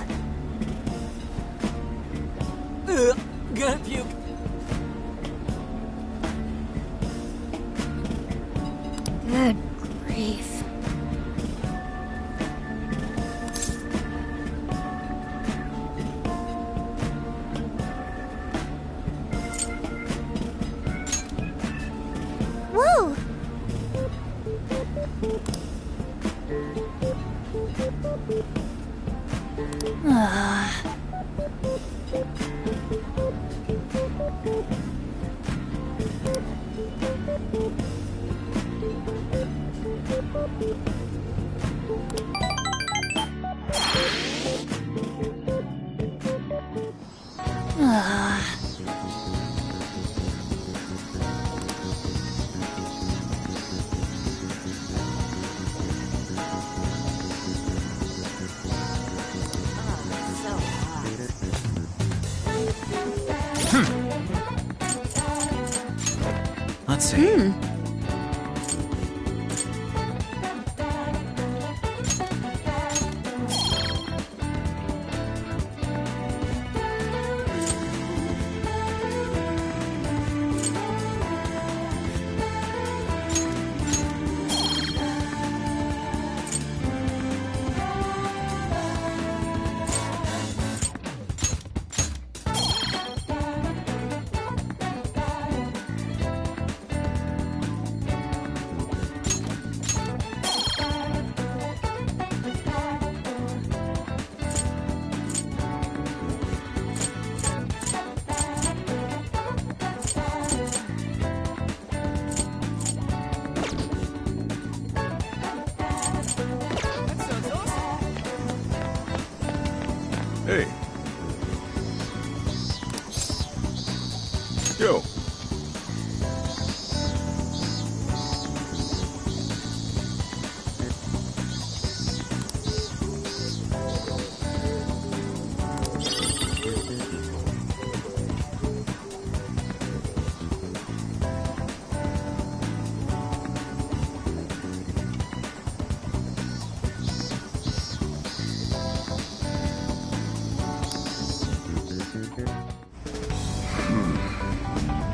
Gonna puke. Good grief. not say. Hey. Yo.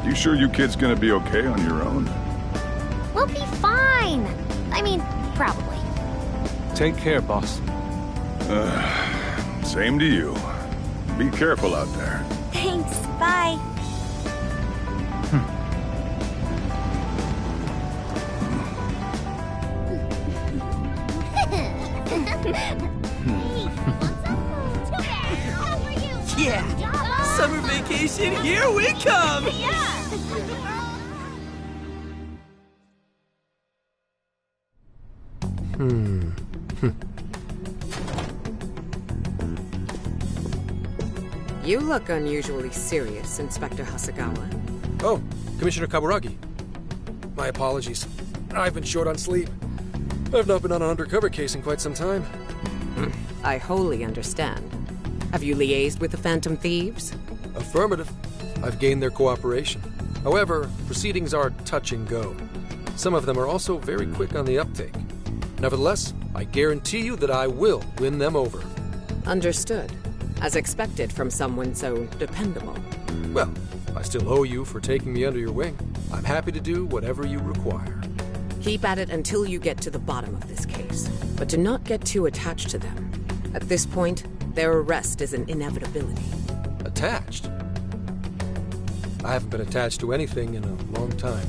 You sure you kids gonna be okay on your own? We'll be fine. I mean, probably. Take care, boss. Same to you. Be careful out there. Thanks, bye. Yeah! Summer vacation, here we come! You look unusually serious, Inspector Hasagawa. Oh, Commissioner Kaburagi. My apologies. I've been short on sleep. I've not been on an undercover case in quite some time. I wholly understand. Have you liaised with the Phantom Thieves? Affirmative. I've gained their cooperation. However, proceedings are touch and go. Some of them are also very quick on the uptake. Nevertheless, I guarantee you that I will win them over. Understood. As expected from someone so dependable. Well, I still owe you for taking me under your wing. I'm happy to do whatever you require. Keep at it until you get to the bottom of this case. But do not get too attached to them. At this point, their arrest is an inevitability. Attached? I haven't been attached to anything in a long time.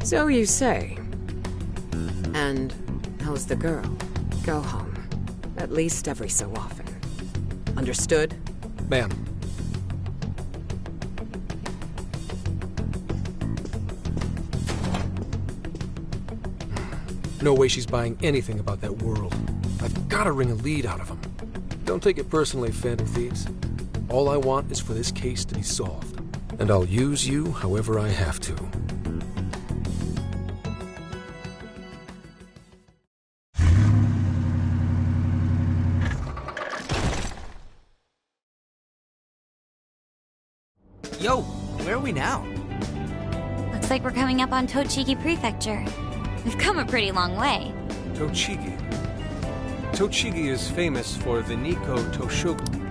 So you say. And how's the girl? Go home. At least every so often. Understood? Ma'am. No way she's buying anything about that world. I've got to wring a lead out of them. Don't take it personally, Phantom Thieves. All I want is for this case to be solved. And I'll use you however I have to. Yo, where are we now? Looks like we're coming up on Tochigi Prefecture. We've come a pretty long way. Tochigi. Tochigi is famous for the Nikko Toshoku,